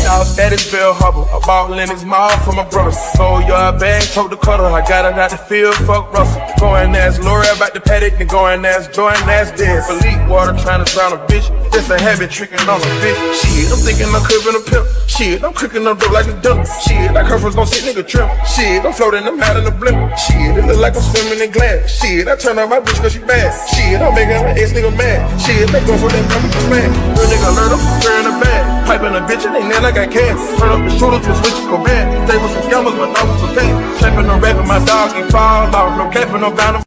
Y'all status Bill Hubble. I bought Lennox Mall for my brothers. Sold your bag, told the cutter. I got it out the field, fuck Russell. Going ass L'Oreal about the paddock, then going ass Jordan ass dead. For leak water, trying to drown a bitch. That's a habit, tricking on a bitch. Shit, I'm thinking I'm crippin' a pimp. Shit, I'm cooking up dope like a dump. Shit, that curve gon' sit nigga trim. Shit, I'm floating, I'm out in the blimp. Shit, it look like I'm swimming in glass. Shit, I turn on my bitch cause she bad. Shit, I'm making my ex nigga mad. Shit, they go for that number man. Real nigga learn up, in the bag. Piping a bitch and they nail like I can. Turn up the shooters with switches go bad. They with some scammers, but no one's for pay. Trapping no rapping, my dog, he fall off. No capping, no bound.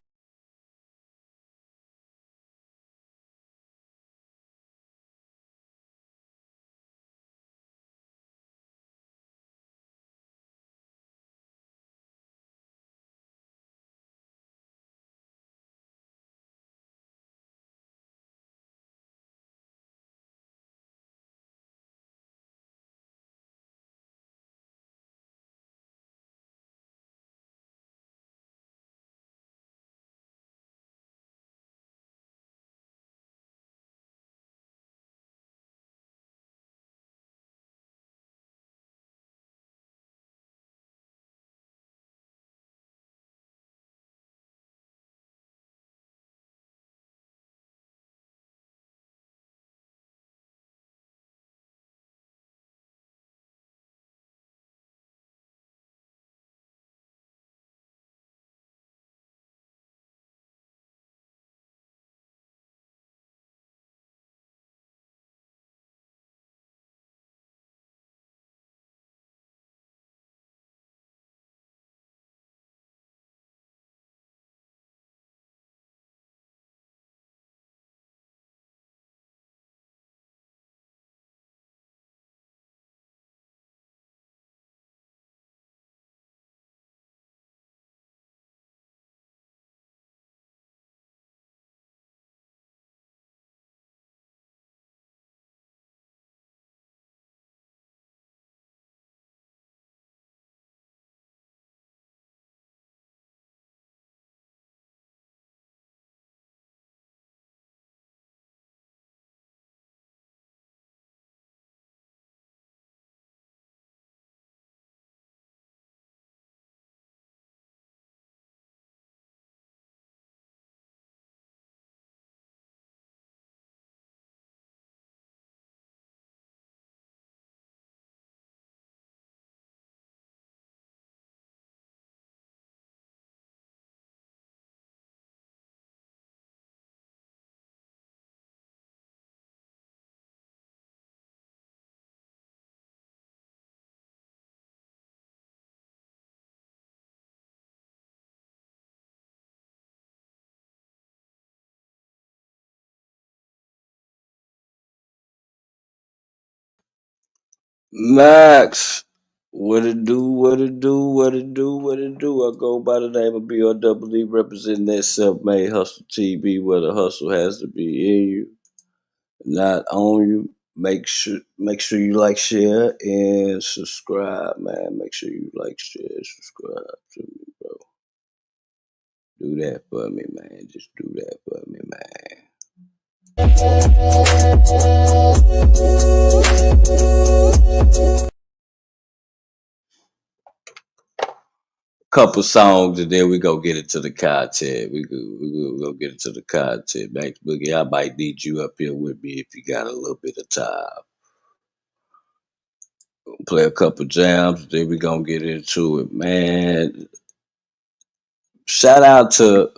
Max, what it do, what it do, what it do, what it do. I go by the name of BRWD representing that self-made hustle TV where the hustle has to be in you, not on you. Make sure you like, share, and subscribe, man. Make sure you like, share, subscribe to me, bro. Do that for me, man. Just do that for me, man. Couple songs and then we go get into the content. We go get into the content. Max Boogie, I might need you up here with me if you got a little bit of time. Play a couple jams, then we gonna get into it, man. Shout out to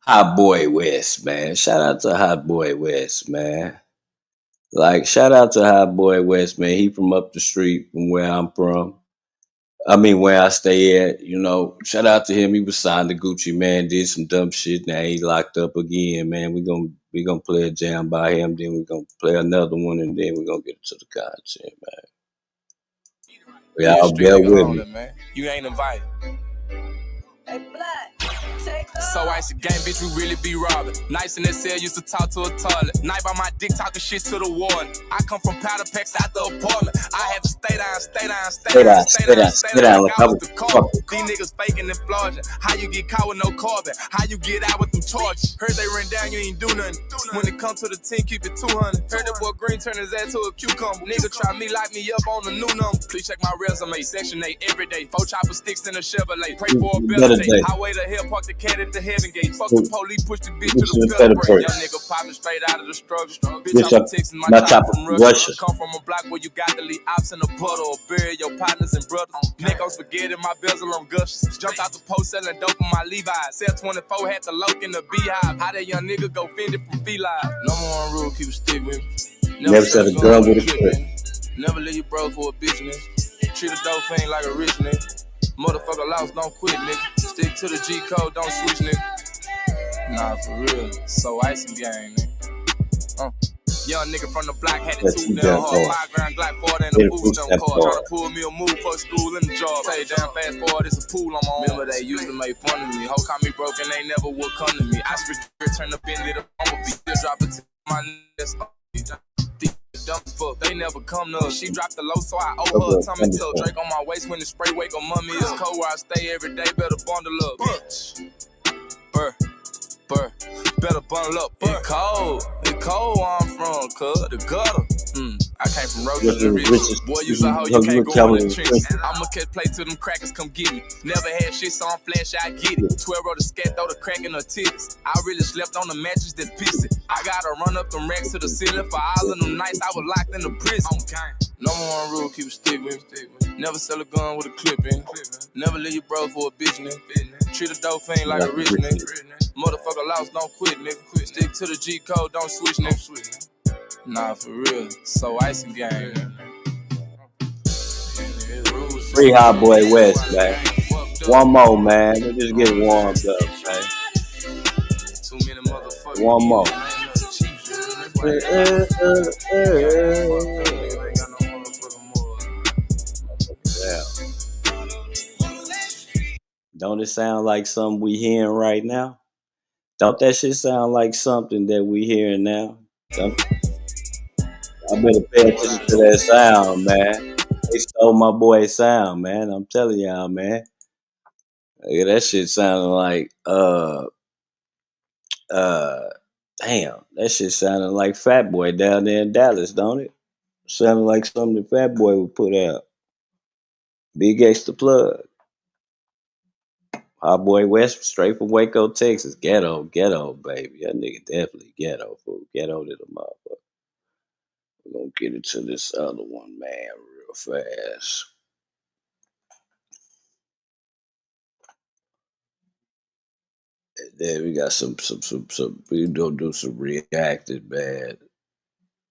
Hot Boy West, man. Shout out to Hot Boy West, man. Like shout out to Hot Boy West, man. He from up the street from where I'm from. I mean, where I stay at, shout out to him. He was signed to Gucci, man. Did some dumb shit. Now he locked up again, man. We gonna play a jam by him. Then we gonna play another one, and then we gonna get to the content, man. You a Y'all street bear nigga with me. only, man. You ain't invited. Hey, Black. So icy gang, bitch, we really be robbing. Nice in that cell, used to talk to a toilet. Night by my dick, talking shit to the warden. I come from powder packs out the apartment. I had to stay down like I was the car. These niggas faking and flogging. How you get caught with no carbon? How you get out with them charges? Heard they ran down, you ain't do nothing. When it come to the 10, keep it 200. Heard that boy Green turn his ass to a cucumber. Nigga try me, lock me up on the new number. Please check my resume, section 8 every day. 4 chopper sticks in a Chevrolet. Pray for a better day. Highway to hell, park the cat at the heaven gate. Fuck the police, push the bitch to the gutter break. Young nigga popping straight out of the struggle. Bitch, I'm texting my chopper from Russia. Come from a block where you got to leave ops in a puddle or bury your partners and brothers. Nigga, spaghetti, my bezel on gushes. Jumped out the post selling dope in my Levi's. Cell 24 had the loke in the beehive. How that young nigga go fended from feline? Number one rule, keep a stick with me. Never set a girl with a clip. Never leave your bro for a business. Treat a dope fiend like a rich nigga. Motherfucker lost, don't quit, nigga. Stick to the G code, don't switch, nigga. Nah, for real. So icy gang, nigga. Young nigga from the block had it too down hard. My grand Glock 40 and a food stamp card. Tryna pull me a move for school in the job. Say damn fast forward, it's a pool I'm on. Remember they used to make fun of me. Hoe caught me broken, they never would come to me. I return up in little bumblebee. Just drop it to my niggas. Dumb fuck, they never come to us. She dropped the low, so I owe her a tummy tuck. Drake on my waist when the spray wake on mommy is cold. Where I stay every day, better bundle up. Bitch. Better bundle up. It's cold where I'm from, cuz the gutter. I came from roaches and riches. Boy, you saw how you can't go in the trenches. I'ma catch play till them crackers come get me. Never had shit, so I'm flash, I get it. 12 roll the scat, throw the crack in her titties. I really slept on the mattress that's pissy. I gotta run up them racks to the ceiling. For all of them nights, I was locked in the prison. Number one rule, keep a stick with me. Never sell a gun with a clip in it. Never leave your bro for a bitch, nigga. Treat a dope fiend like a rich nigga. Motherfucker lost, don't quit, nigga. Stick to the G code, don't switch, nigga. Nah, for real. So icy gang. Free Hot Boy West, man. One more, man. Let's just get warmed up, man. One more. Yeah. Don't it sound like something we hearing right now? Don't that shit sound like something that we hearing now? I better pay attention to that sound, man. They stole my boy's sound, man. I'm telling y'all, man. Yeah, that shit sounded like damn, that shit sounded like Fat Boy down there in Dallas, don't it? Sounded like something that Fat Boy would put out. Big Extra Plug. Hot Boy West, straight from Waco, Texas. Ghetto, baby. That nigga definitely ghetto, fool. Ghetto to the motherfucker. We're gonna get into this other one, man, real fast. Then we got some we don't do some reacting, man.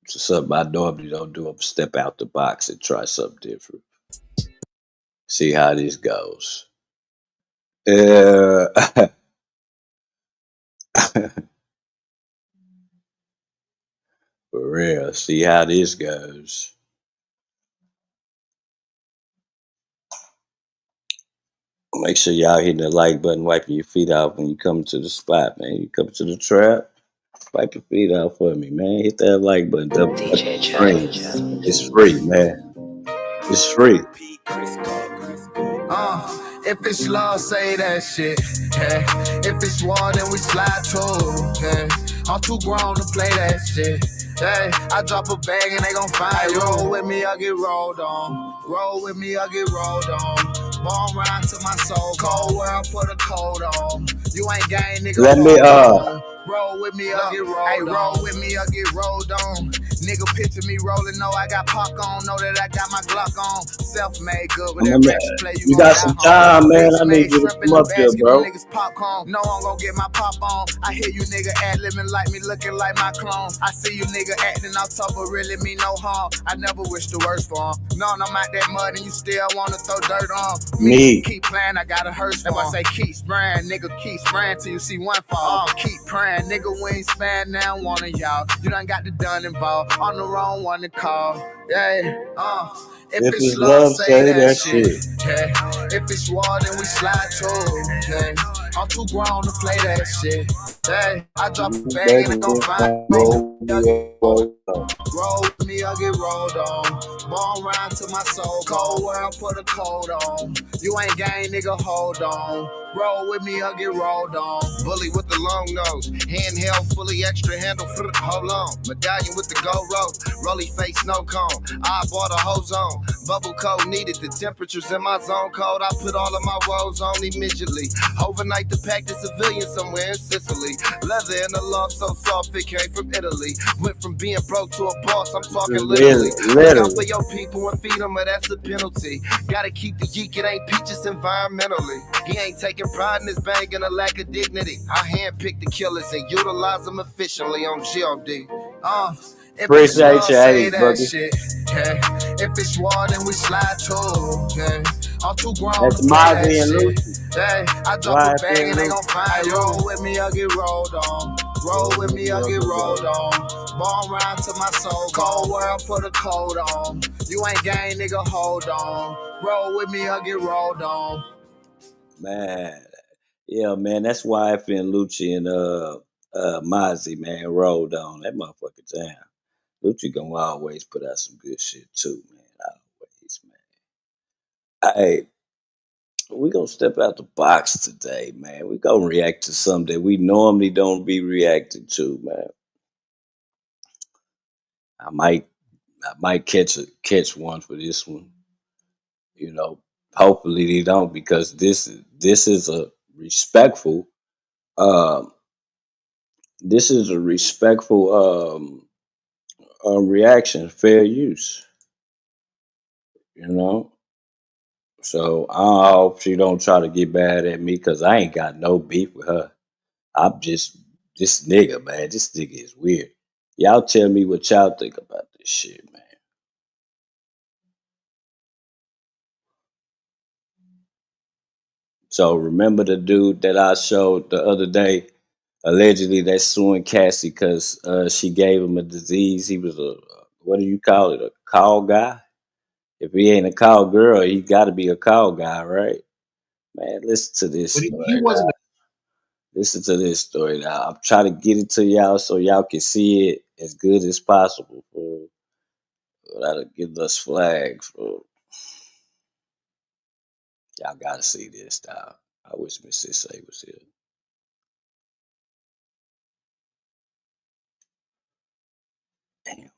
So something I normally don't do. I'm step out the box and try something different. See how this goes. For real. See how this goes. Make sure y'all hitting the like button, wiping your feet off when you come to the spot, man. You come to the trap, wipe your feet off for me, man. Hit that like button. It's free, man. It's free. If it's love, say that shit. Yeah. If it's war, then we slide too. Yeah. I'm too grown to play that shit. Yeah. I drop a bag and they gon' find you. Roll with me, I get rolled on. Roll with me, I get rolled on. Bomb ride to my soul. Cold world, put a coat on. You ain't gang, nigga. Let me roll with me, I get rolled on. Hey, roll with me, I get rolled on. Nigga picture me rolling, know I got pop on, know that I got my Glock on. Self-made good, with that record play, you got some time, man. I need you to come up here, bro. Niggas popcorn, no, I'm gon' get my pop on. I hear you nigga ad-libbing like me, looking like my clone. I see you nigga acting out tough, but really mean no harm. I never wish the worst for him. No, I'm out that mud and you still wanna throw dirt on me. Keep playing, I got a hearse for him. I say keep spraying, nigga, keep spraying till you see one fall. Keep praying, nigga, we ain't sparing now one of y'all. You done got the done involved. On the wrong one to call. Yeah, if it's love, say that shit. Yeah. If it's war, then we slide too. Yeah. I'm too grown to play that shit. Hey, I drop a bag and I gon' Baby, find me. roll me up. Roll with me, I get rolled on. Born round to my soul. Cold world, put a coat on. You ain't gang, nigga, hold on. Roll with me, I get rolled on. Bully with the long nose. Handheld, fully extra handle. Hold on. Medallion with the gold rope. Rolly face, no cone. I bought a hose on. Bubble coat needed. The temperatures in my zone code. I put all of my woes on immediately. Overnight, the pack the civilian somewhere in Sicily. Leather in the loft so soft it came from Italy. Went from being broke to a boss, I'm talking literally. Look out for Literally. your people and feed them, or that's a penalty. Gotta keep the yeek, it ain't peaches environmentally. He ain't taking pride in his bang and a lack of dignity. I handpick the killers and utilize them efficiently on GLD. If it's Appreciate love, your say age, that brother. shit. Yeah. If it's war, then we slide too. Yeah. I'm too grown to That's play that Mozzie and shit. Lucy. Hey, I drop a bag YFN and they Lucy. gon' find you. Roll with me, I get rolled on. Roll with me, I get rolled on. Born round to my soul. Cold world, put a coat on. You ain't gang, nigga, hold on. Roll with me, I get rolled on. Man. Yeah, man. That's YFN Lucci and Mozzie, man, rolled on. That motherfucker jam. Lucci gonna always put out some good shit too, man. Always, man. Hey, we gonna step out the box today, man. We gonna react to something that we normally don't be reacting to, man. I might I might catch one for this one. You know, hopefully they don't because this is a respectful um this is a respectful reaction, fair use. You know, so I hope she don't try to get bad at me because I ain't got no beef with her. I'm just this nigga, man. This nigga is weird. Y'all tell me what y'all think about this shit, man. So remember the dude that I showed the other day, allegedly that's suing Cassie because she gave him a disease. He was a what do you call it? A call guy. If he ain't a call girl, he got to be a call guy, right? Man, listen to this But he story. wasn't. Listen to this story now. I'm trying to get it to y'all so y'all can see it as good as possible for without give us flags. For y'all gotta see this now. I wish Miss Sissay was here. Damn,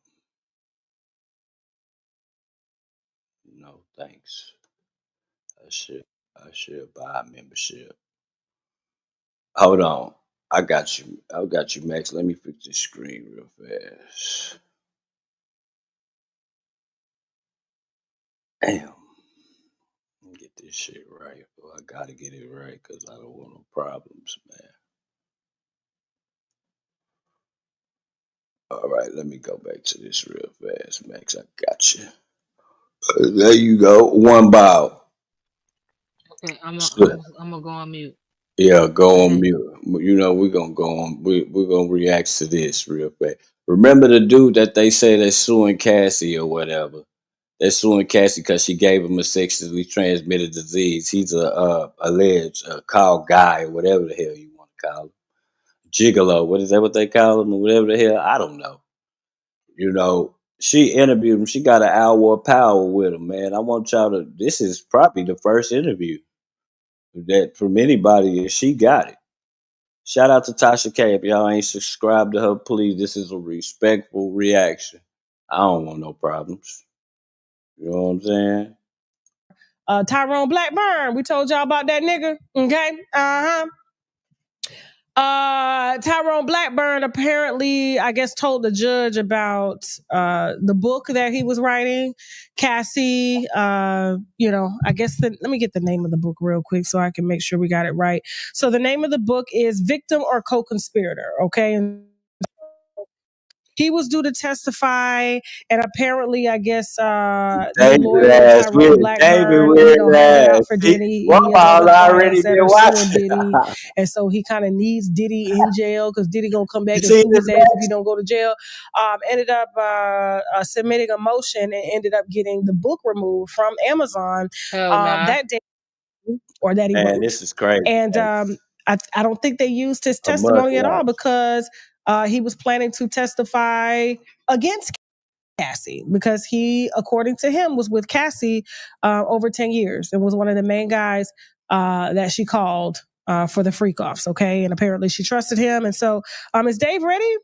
no thanks. I should I should buy a membership. Hold on. I got you. I got you, Max. Let me fix this screen real fast. Damn. Let me get this shit right. Well, I gotta get it right because I don't want no problems, man. All right, let me go back to this real fast, Max. I got you. There you go. One bow. Okay, So, I'm gonna go on mute. yeah, go on Okay. mute. You know, we're gonna go on. We're gonna react to this real fast. Remember the dude that they say that's suing Cassie or whatever? They're suing Cassie because she gave him a sexually transmitted disease. He's a alleged call guy or whatever the hell you want to call him. Gigolo. What is that? What they call him or whatever the hell? I don't know. You know, she interviewed him. She got an hour of power with him, man. I want y'all to. This is probably the first interview that from anybody. She got it. Shout out to Tasha K. If y'all ain't subscribed to her, please. This is a respectful reaction. I don't want no problems. You know what I'm saying? Tyrone Blackburn. We told y'all about that nigga. Okay. Tyrone Blackburn apparently, I guess, told the judge about the book that he was writing. Cassie, I guess let me get the name of the book real quick so I can make sure we got it right. So the name of the book is Victim or Co-Conspirator. Okay. And he was due to testify, and apparently, I guess the David lawyer ass Tyrone with David Blackburn, weird has it ass. out for See, Diddy. He has Guapa other already clients that been are suing watching. Diddy, and so he kind of needs Diddy in jail because Diddy gonna come You back and see sue this his ass if he next? don't go to jail. Ended up submitting a motion and ended up getting the book removed from Amazon Hell nah. that day or that he Man, wrote, this is crazy, and man. I don't think they used his A must testimony at all watch. because he was planning to testify against Cassie because he, according to him, was with Cassie over 10 years and was one of the main guys that she called for the freak offs. Okay. And apparently she trusted him. And so, is Dave ready?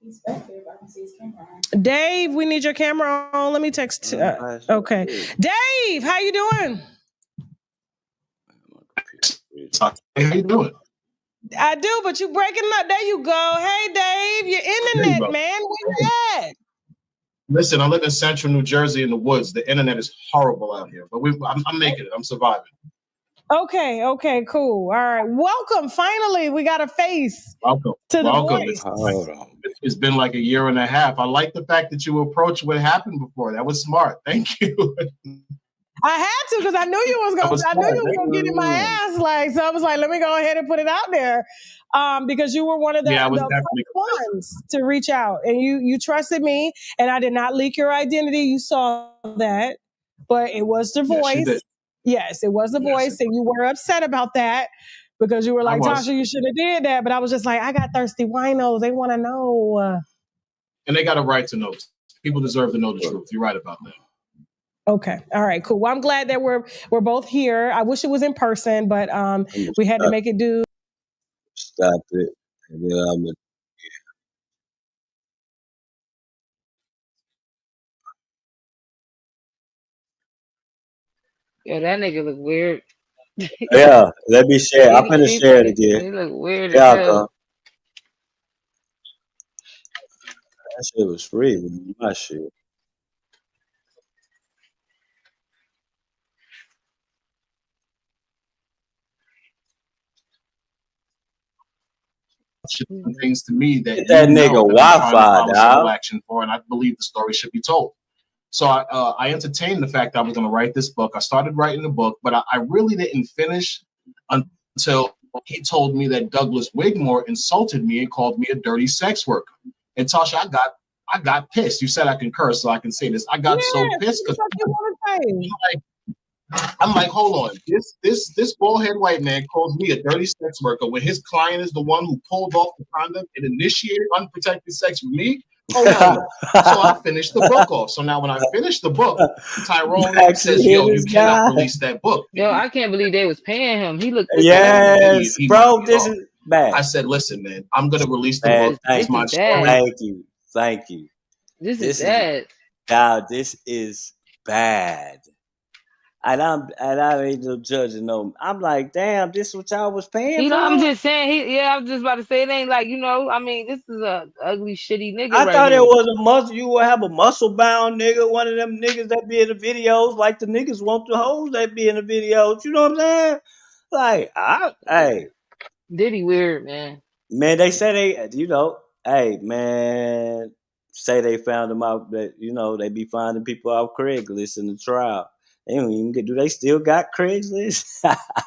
He's back there, but I can see his camera on. Dave, we need your camera on. Let me text. Okay. Dave, how you doing? Hey, how you doing? I do, but you breaking up. There you go. Hey, Dave, your internet, man. Where you at? Listen, I live in central New Jersey in the woods. The internet is horrible out here, but I'm making it. I'm surviving. Okay, cool. All right. Welcome. Finally, we got a face Welcome. to the Welcome. voice. It's been like a year and a half. I like the fact that you approached what happened before. That was smart. Thank you. I had to because I knew you was gonna get in my ass. Like, so I was like, let me go ahead and put it out there. Because you were one of the first ones to reach out, and you trusted me, and I did not leak your identity. You saw that, but it was the voice. Yes, it was the voice, and you were upset about that because you were like, Tasha, you should have did that. But I was just like, I got thirsty winos. They want to know. And they got a right to know. People deserve to know the truth. You're right about that. Okay. All right, cool. Well, I'm glad that we're both here. I wish it was in person, but we had to make it do. Stop it. And then I'm Yo, that nigga look weird. yeah, let me share. I'm gonna share it again. He look weird Yeah, as hell. That shit was free with my shit. Things to me that Get that nigga Wi-Fi, dog. Action for, and I believe the story should be told. So I entertained the fact that I was going to write this book. I started writing the book, but I really didn't finish until he told me that Douglas Wigmore insulted me and called me a dirty sex worker. And Tasha, I got pissed. You said I can curse, so I can say this. I got so pissed because I'm like, hold on. This bald-head white man calls me a dirty sex worker when his client is the one who pulled off the condom and initiated unprotected sex with me. Oh, hell no. So I finished the book off. So now when I finished the book, Tyrone says, yo, you cannot release that book. Yo, I can't believe they was paying him. He looked yes, bro, this is bad. I said, listen, man, I'm going to release the book. Thank you. Thank you. This is bad. Dog, this is bad. And I ain't no judging no. I'm like, damn, this is what y'all was paying for? I'm just saying, I was just about to say it ain't like, I mean, this is a ugly, shitty nigga. I thought it was a muscle. You would have a muscle bound nigga, one of them niggas that be in the videos, like the niggas want the hoes that be in the videos. You know what I'm saying? Like, hey. Diddy weird, man. Man, they say hey, man, say they found him out that, they be finding people out Craigslist in the trial. They don't even do they still got Craigslist?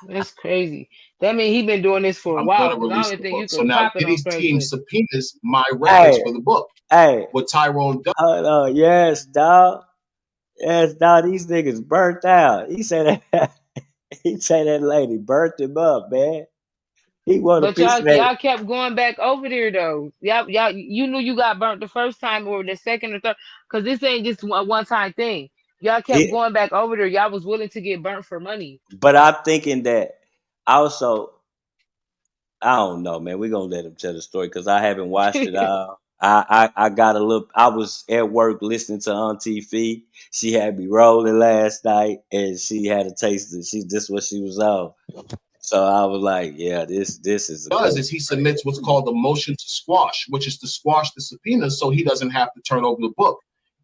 That's crazy. That means he been doing this for a while. I don't think you can so now Diddy's team subpoenas my records for the book. Hey. What Tyrone does. Yes, dog. Yes, dog. These niggas burnt out. He said that lady burnt him up, man. He wanted but y'all kept going back over there though. Y'all, you knew you got burnt the first time or the second or third, because this ain't just a one-time thing. Y'all kept going back over there. Y'all was willing to get burnt for money. But I'm thinking that also, I don't know, man. We're gonna let him tell the story because I haven't watched it all. I got a little. I was at work listening to Auntie Fee. She had me rolling last night, and she had a taste of. This what she was on. So I was like, yeah, this is. Is he submits what's called a motion to squash, which is to squash the subpoena so he doesesn't have to turn over the book.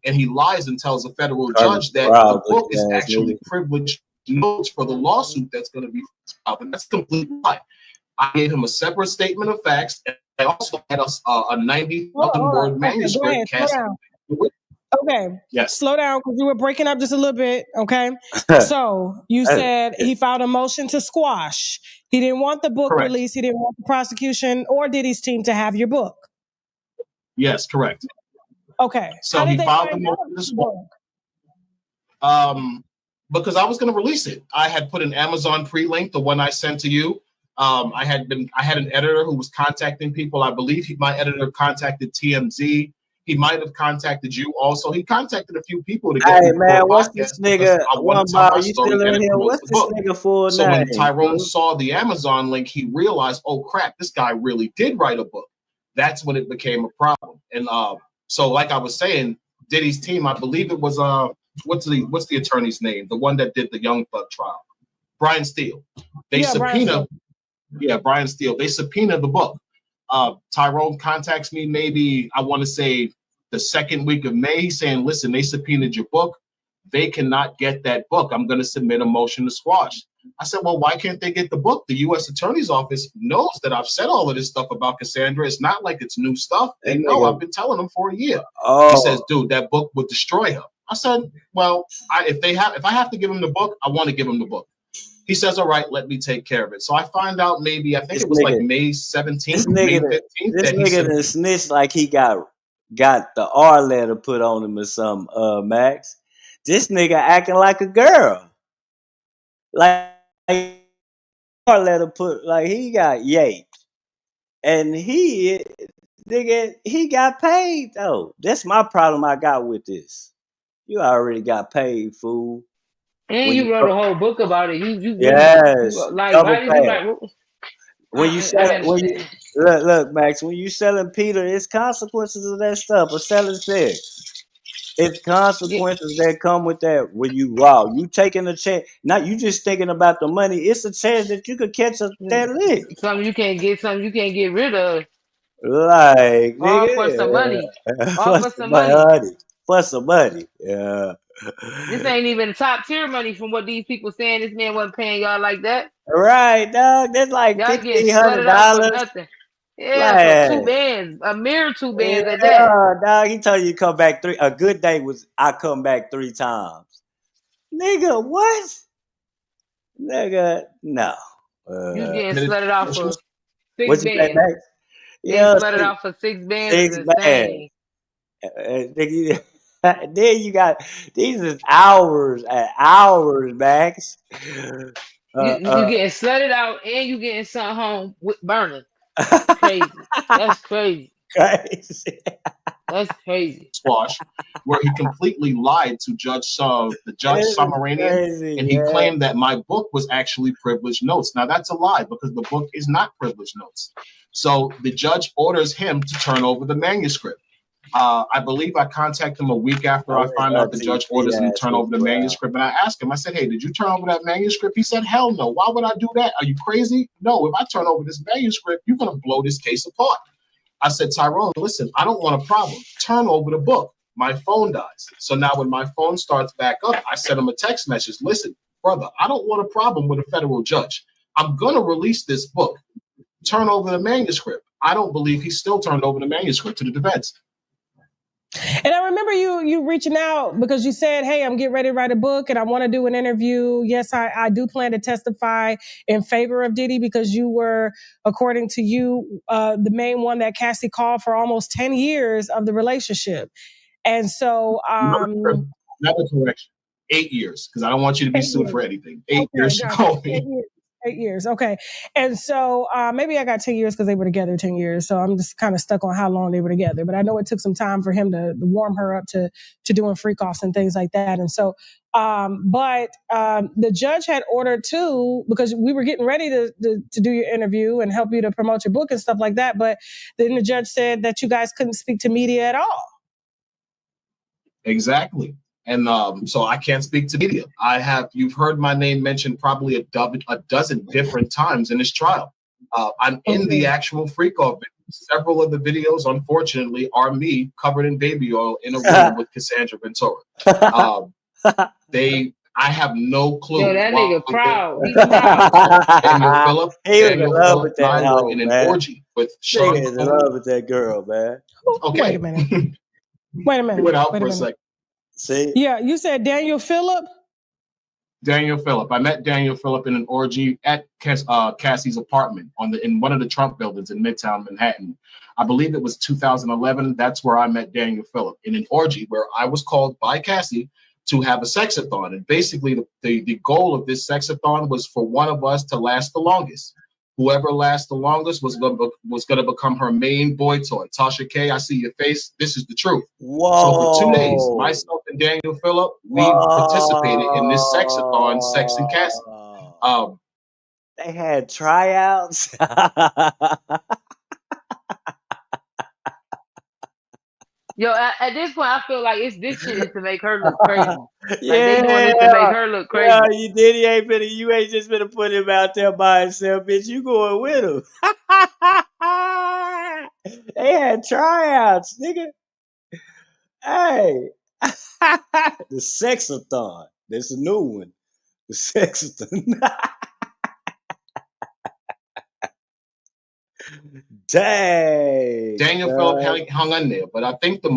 And he lies and tells a federal judge that the book is actually privileged notes for the lawsuit that's going to be filed. And that's a complete lie. I gave him a separate statement of facts, and I also had a 90,000-word manuscript. Okay. Yes. Slow down because you were breaking up just a little bit. Okay. So you said he filed a motion to squash. He didn't want the book released. He didn't want the prosecution or Diddy's team to have your book. Yes, correct. Okay. So he filed the motion to squash. because I was going to release it. I had put an Amazon pre-link, the one I sent to you. I had an editor who was contacting people. I believe my editor contacted TMZ. He might have contacted you also. He contacted a few people to get Hey me man, on what's podcast this because nigga? I want One to tell ball, my you story still and in it here? promotes What's the this book. nigga full So name? when Tyrone Dude? saw the Amazon link, he realized, oh crap, this guy really did write a book. That's when it became a problem. And so like I was saying, Diddy's team, I believe it was what's the attorney's name? The one that did the Young Thug trial. Brian Steele. They subpoena, Brian Steele. They subpoena the book. Tyrone contacts me maybe, I want to say the second week of May. He's saying, listen, they subpoenaed your book. They cannot get that book. I'm going to submit a motion to squash. I said, well, why can't they get the book? The U.S. Attorney's Office knows that I've said all of this stuff about Cassandra. It's not like it's new stuff. They know I've been telling them for a year. Oh. He says, dude, that book would destroy her. I said, well, if I have to give him the book, I want to give him the book. He says, all right, let me take care of it. So I find out maybe, I think it was like May 17th, May 15th. This nigga done snitched like he got the R letter put on him or something, Max. This nigga acting like a girl. Like R letter put, like he got yaped. And he got paid though. That's my problem I got with this. You already got paid, fool. And you wrote a whole book about it. You yes, like why did you like? When you sell, look, Max, when you selling Peter, it's consequences of that stuff. Or selling sex, it's consequences that come with that. When you taking a chance, not you just thinking about the money. It's a chance that you could catch that lick. Something you can't get rid of. Like all nigga, for some money. All for some money. For some money. Yeah. This ain't even top tier money from what these people saying. This man wasn't paying y'all like that. Right, dog. That's like y'all getting slutted out for nothing. Yeah, like, for 2 bands, a mere 2 bands at that. Dog. He told you to come back 3. A good day was I come back 3 times. Nigga, what? Nigga, no. You getting slutted out for 6 bands. Yeah, slutted out for 6 bands is insane. Then you got these is hours, Max. You getting slutted out and you getting sent home with burning. Crazy. That's crazy. That's crazy. Squash, where he completely lied to the judge Summarian, and he claimed that my book was actually privileged notes. Now that's a lie because the book is not privileged notes. So the judge orders him to turn over the manuscript. I believe I contact him a week after I find out the judge orders him to turn over the manuscript. And I asked him, I said, hey, did you turn over that manuscript? He said, hell no. Why would I do that? Are you crazy? No, if I turn over this manuscript, you're going to blow this case apart. I said, Tyrone, listen, I don't want a problem. Turn over the book. My phone dies. So now when my phone starts back up, I sent him a text message. Listen, brother, I don't want a problem with a federal judge. I'm going to release this book. Turn over the manuscript. I don't believe he still turned over the manuscript to the defense. And I remember you reaching out because you said, hey, I'm getting ready to write a book and I want to do an interview. Yes, I do plan to testify in favor of Diddy because you were, according to you, the main one that Cassie called for almost 10 years of the relationship. And so... Another correction. 8 years, because I don't want you to be sued for anything. 8 years she called me. 8 years. Okay. And so maybe I got 10 years because they were together 10 years. So I'm just kind of stuck on how long they were together. But I know it took some time for him to warm her up to doing freak offs and things like that. And so, but the judge had ordered too, because we were getting ready to do your interview and help you to promote your book and stuff like that. But then the judge said that you guys couldn't speak to media at all. Exactly. And so I can't speak to media. You've heard my name mentioned probably a dozen different times in this trial. I'm in the actual freak off video. Several of the videos, unfortunately, are me covered in baby oil in a room with Cassandra Ventura. I have no clue. Yo, that nigga proud. He's proud. Daniel Phillip and I were in an orgy with Sean. In love with that girl, man. Okay. Wait a minute. Wait a minute. Went out for a second. See? Yeah, you said Daniel Phillip? Daniel Phillip. I met Daniel Phillip in an orgy at Cassie's apartment in one of the Trump buildings in Midtown Manhattan. I believe it was 2011. That's where I met Daniel Phillip in an orgy where I was called by Cassie to have a sexathon. And basically the goal of this sexathon was for one of us to last the longest. Whoever lasts the longest was gonna become her main boy toy. Tasha K, I see your face. This is the truth. Whoa. So for 2 days, myself and Daniel Phillip, we participated in this sexathon, Sex and Cassie. They had tryouts. Yo, at this point, I feel like this shit is to make her look crazy. Like they doing this to make her look crazy. Yeah, you did. You ain't just gonna put him out there by himself, bitch. You going with him? They had tryouts, nigga. Hey, the sexathon. There's a new one. The sexathon. Dang. Daniel Phillip hung in there, but I think it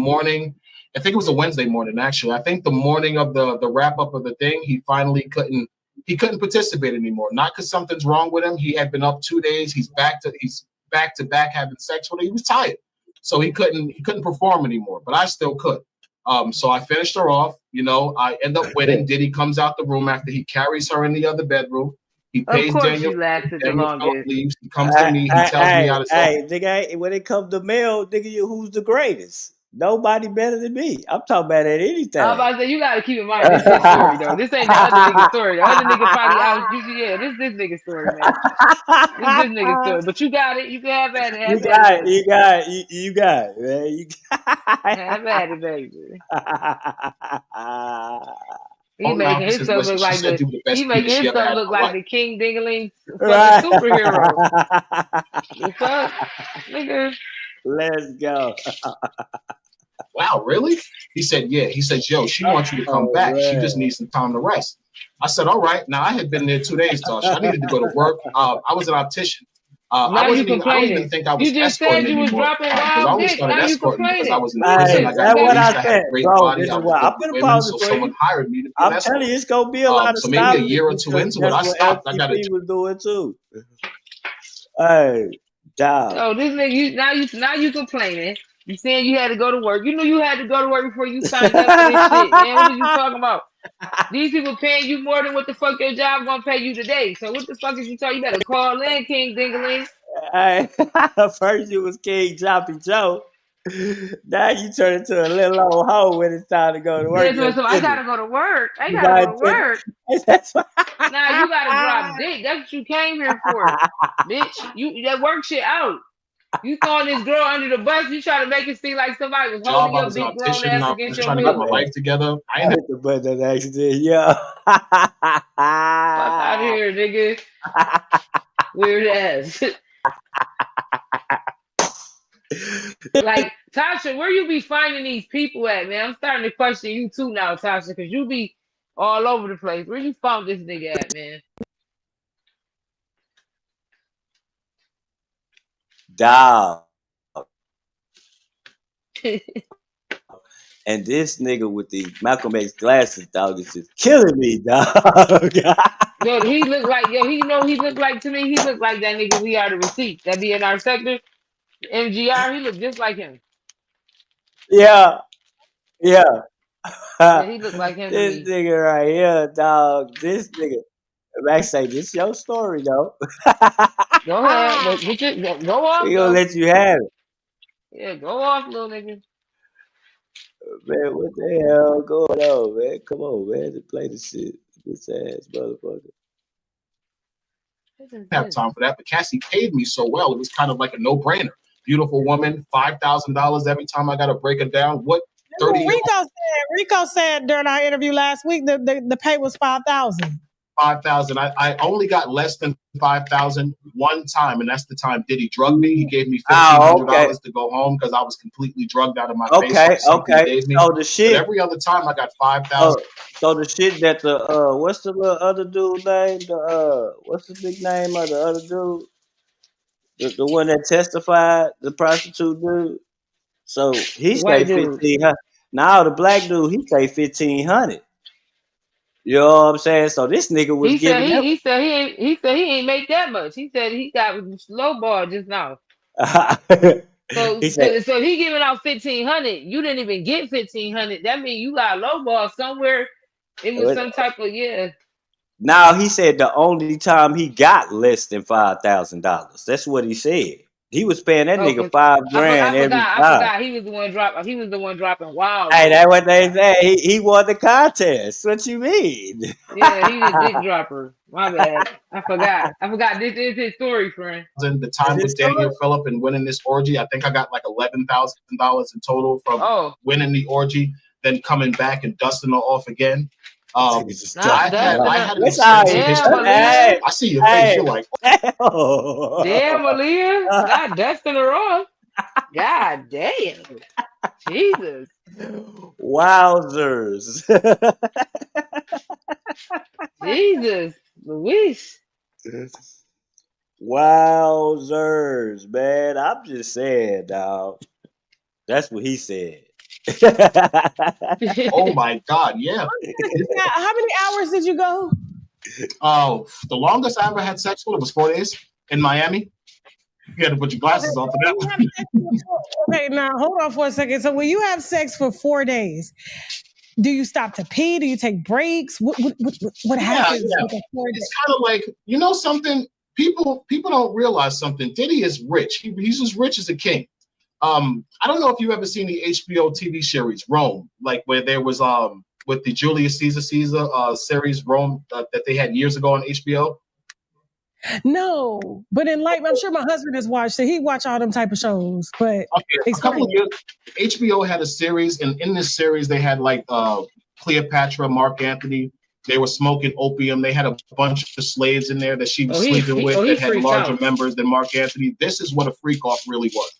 was a Wednesday morning, actually. I think the morning of the wrap up of the thing, he finally couldn't participate anymore. Not because something's wrong with him. He had been up 2 days. He's back to back having sex with her. He was tired, so he couldn't perform anymore. But I still could. So I finished her off. I end up winning. Diddy comes out the room after he carries her in the other bedroom. He pays Daniel. Daniel leaves. He comes to me. He tells me how to say. Hey, nigga, when it comes to male, nigga, who's the greatest? Nobody better than me. I'm talking about at any time. I'm about to say, you gotta keep in mind, this is his story, though. This ain't the other nigga's story. The other nigga probably out. This nigga's story, man. This nigga's story. But you got it. You can have at it. You got it, man. Have at it, baby. He making himself look like the King Dingaling superhero. The fuck, nigga. Let's go. Wow, really? He said, yeah. He said, yo, she wants you to come back. Man. She just needs some time to rest. I said, all right. Now, I had been there 2 days, Tasha. I needed to go to work. I was an optician. I don't even think I was escorting anymore. You dropping wild dick. Now you complaining. Because I was in prison. I got what I said. Great body. I was so someone hired me to be an escort. I'm telling you, it's going to be a lot of so maybe a year or two into it, I stopped. I got was doing too. Hey, dog. So this nigga, now you complaining. You saying you had to go to work. You knew you had to go to work before you signed up for this shit, man. What are you talking about? These people paying you more than what the fuck your job gonna pay you today. So what the fuck is you talking? You better call in, King Dingaling. Hey, first you was King Choppy Joe. Now you turn into a little old hoe when it's time to go to work. Yeah, so I gotta go to work. I gotta go to work. Now you gotta drop dick. That's what you came here for, bitch. You that work shit out. You throwing this girl under the bus. You try to make it seem like somebody was holding your big grown ass against your trying to get my life together. I hit the button on accident, yeah. Fuck out of here, nigga. Weird ass. Like, Tasha, where you be finding these people at, man? I'm starting to question you too now, Tasha, because you be all over the place. Where you found this nigga at, man? Dog. And this nigga with the Malcolm X glasses, dog, is just killing me, dog. Yo, he look like to me, he look like that nigga we are the receipt that be in our sector. MGR, he look just like him. Yeah. Yeah, he look like him. This nigga right here, dog. This nigga. Max say, this your story, though. Go ahead. Go off. We gonna let you have it. Yeah, go off, little nigga. Man, what the hell going on, man? Come on, man. To play the shit. This ass motherfucker. I didn't have time for that, but Cassie paid me so well. It was kind of like a no-brainer. Beautiful woman, $5,000 every time I got to break it down. What? 30 Rico said during our interview last week that the pay was $5,000. 5,000. I only got less than 5,000 one time, and that's the time Diddy drugged me. He gave me $1,500 to go home because I was completely drugged out of my face. Okay. So the shit. But every other time I got 5,000. So the shit that what's the little other dude name? What's the big name of the other dude? The one that testified, the prostitute dude. So he say 1,500. Now the black dude, he say 1,500. You know what I'm saying? So this nigga was he said he ain't make that much. He said he got slow ball just now. So he giving out 1,500. You didn't even get 1,500. That means you got low ball somewhere It was some type of Now he said the only time he got less than $5,000. That's what he said. He was paying that Oh, nigga cause $5,000 every I time. forgot. He was the one dropping. He was the one dropping wild Hey, though. that's what they say. He won the contest. What you mean? Yeah, he the dick dropper. My bad. I forgot. This is his story, friend. The time with Daniel Phillip and winning this orgy, I think I got like $11,000 in total from winning the orgy, then coming back and dusting her I had an extensive history. Hey, I see your face. You're like, damn, Aaliyah, not dusting her off. God damn, Jesus, wowzers. Jesus, Luis. Wowzers, man. I'm just saying, dog. That's what he said. oh my God, yeah. How many hours did you go? Oh, the longest I ever had sex with was 4 days in Miami. You had to put your glasses on for that one. Okay, now hold on for a second. So when you have sex for 4 days, do you stop to pee? Do you take breaks? What happens? Yeah. It's kind of like, you know something? People don't realize something. Diddy is rich. He's as rich as a king. I don't know if you've ever seen the HBO TV series Rome, like where there was with the Julius Caesar series Rome that they had years ago on HBO. No, but in life, I'm sure my husband has watched it. He watch all them type of shows. But a couple of years, HBO had a series, and in this series they had like Cleopatra, Mark Antony. They were smoking opium. They had a bunch of slaves in there that she was sleeping with that had larger members than Mark Antony. This is what a freak off really was.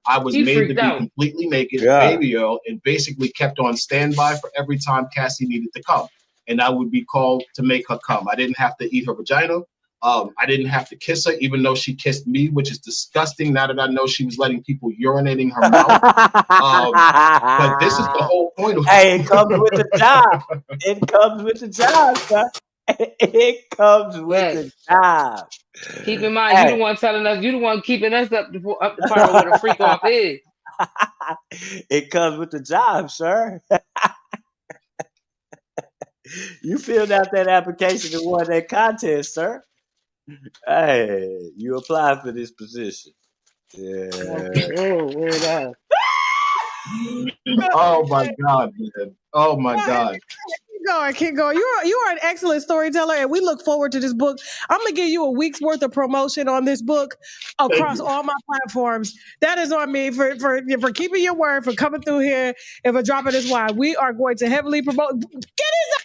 I was made to be completely naked, baby oil, and basically kept on standby for every time Cassie needed to come. And I would be called to make her come. I didn't have to eat her vagina. I didn't have to kiss her, even though she kissed me, which is disgusting now that I know she was letting people urinate in her mouth. But this is the whole point of it. Hey, it comes with the job. It comes with the job, son. It comes with the job. Keep in mind, you the one telling us, you the one keeping us up the part where the freak off is. It comes with the job, sir. You filled out that application and won that contest, sir. Hey, you applied for this position. Yeah. Oh my God, man. Oh my God. Keep going. You are an excellent storyteller, and we look forward to this book. I'm gonna give you a week's worth of promotion on this book across all my platforms. That is on me for keeping your word, for coming through here, and for dropping this wine. We are going to heavily promote. Get his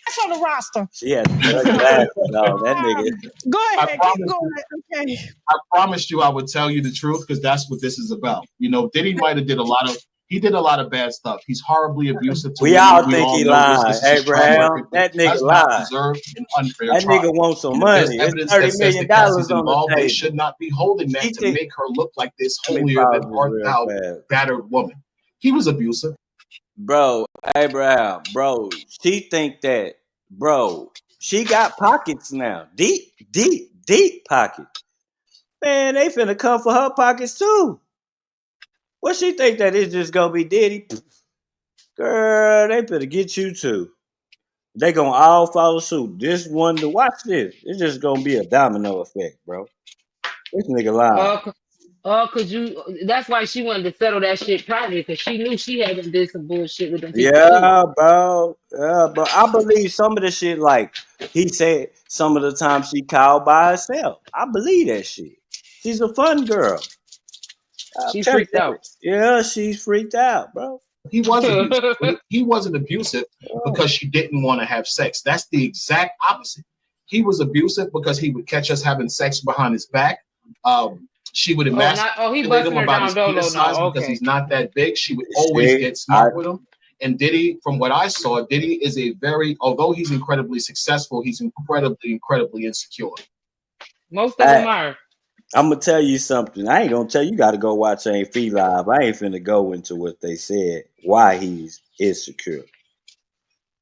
ass on the roster. Yeah, that nigga. Go ahead, keep going. Okay. I promised you I would tell you the truth because that's what this is about. You know, Diddy might have did a lot of bad stuff. He's horribly abusive to we women. All think he lied. Abraham, that nigga lied. That nigga wants some money. There's $30 million on the table. They should not be holding that to make her look like this holier than thou battered woman. He was abusive. Bro, Abraham, bro, she think that, bro, she got pockets now. Deep pockets. Man, they finna come for her pockets too. What she think that it's just gonna be Diddy? Girl, they better get you too. They gonna all follow suit. This one to watch this. It's just gonna be a domino effect, bro. This nigga lying. That's why she wanted to settle that shit privately, because she knew she had to do some bullshit with them people. Yeah, bro. Yeah, bro. I believe some of the shit, like he said, some of the time she called by herself. I believe that shit. She's a fun girl. She freaked out. Yeah, she's freaked out, bro. He was abusive. He wasn't abusive because she didn't want to have sex. That's the exact opposite. He was abusive because he would catch us having sex behind his back. She would emasculate him about his penis size because he's not that big. She would always get smart with him. And Diddy, from what I saw, Diddy is although he's incredibly successful, he's incredibly insecure. Most of them are. I'm gonna tell you something. I ain't gonna tell you. You got to go watch Ain't Fee Live. I ain't finna go into what they said. Why he's insecure.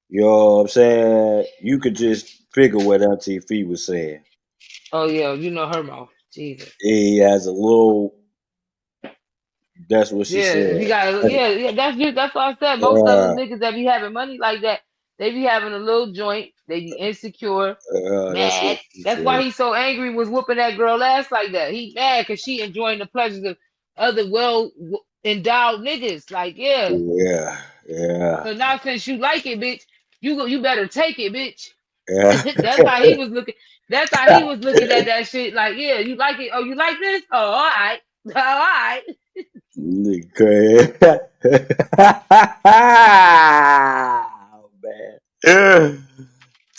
You know what I'm saying? You could just figure what Auntie Fee was saying. Oh yeah, you know her mouth. Jesus. He has a little. That's what she said. He got. That's what I said. Most of them niggas that be having money like that, They be having a little joint. They be insecure, mad. That's why he's so angry. Was whooping that girl ass like that. He mad because she enjoying the pleasures of other endowed niggas. Like Yeah. So now since you like it, bitch, you better take it, bitch. Yeah. That's how he was looking. That's how he was looking at that shit. Like, yeah, you like it? Oh, you like this? Oh, all right, all right. Crazy. Oh, man.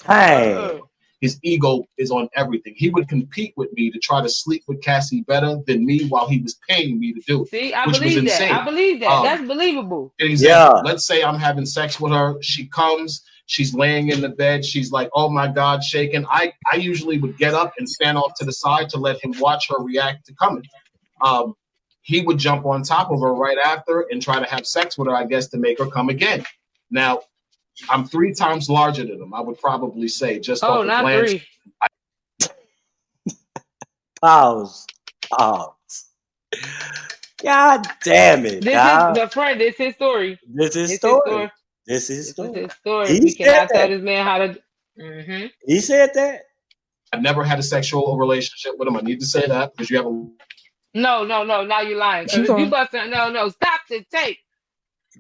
Dang. His ego is on everything. He would compete with me to try to sleep with Cassie better than me while he was paying me to do it. See, I which believe was that. insane. I believe that. That's believable. Example, let's say I'm having sex with her. She comes, she's laying in the bed. She's like, oh my God, shaking. I usually would get up and stand off to the side to let him watch her react to coming. He would jump on top of her right after and try to have sex with her, I guess, to make her come again. Now, I'm 3 times larger than him, I would probably say, just off the glance. 3. Pause. God damn it. This is the friend. This is his story. This is his story. This is his story. He we cannot that. tell this man how to. Mm-hmm. He said that. I've never had a sexual relationship with him. I need to say that because you have a. No. Now you're lying. You busting. No. Stop the tape.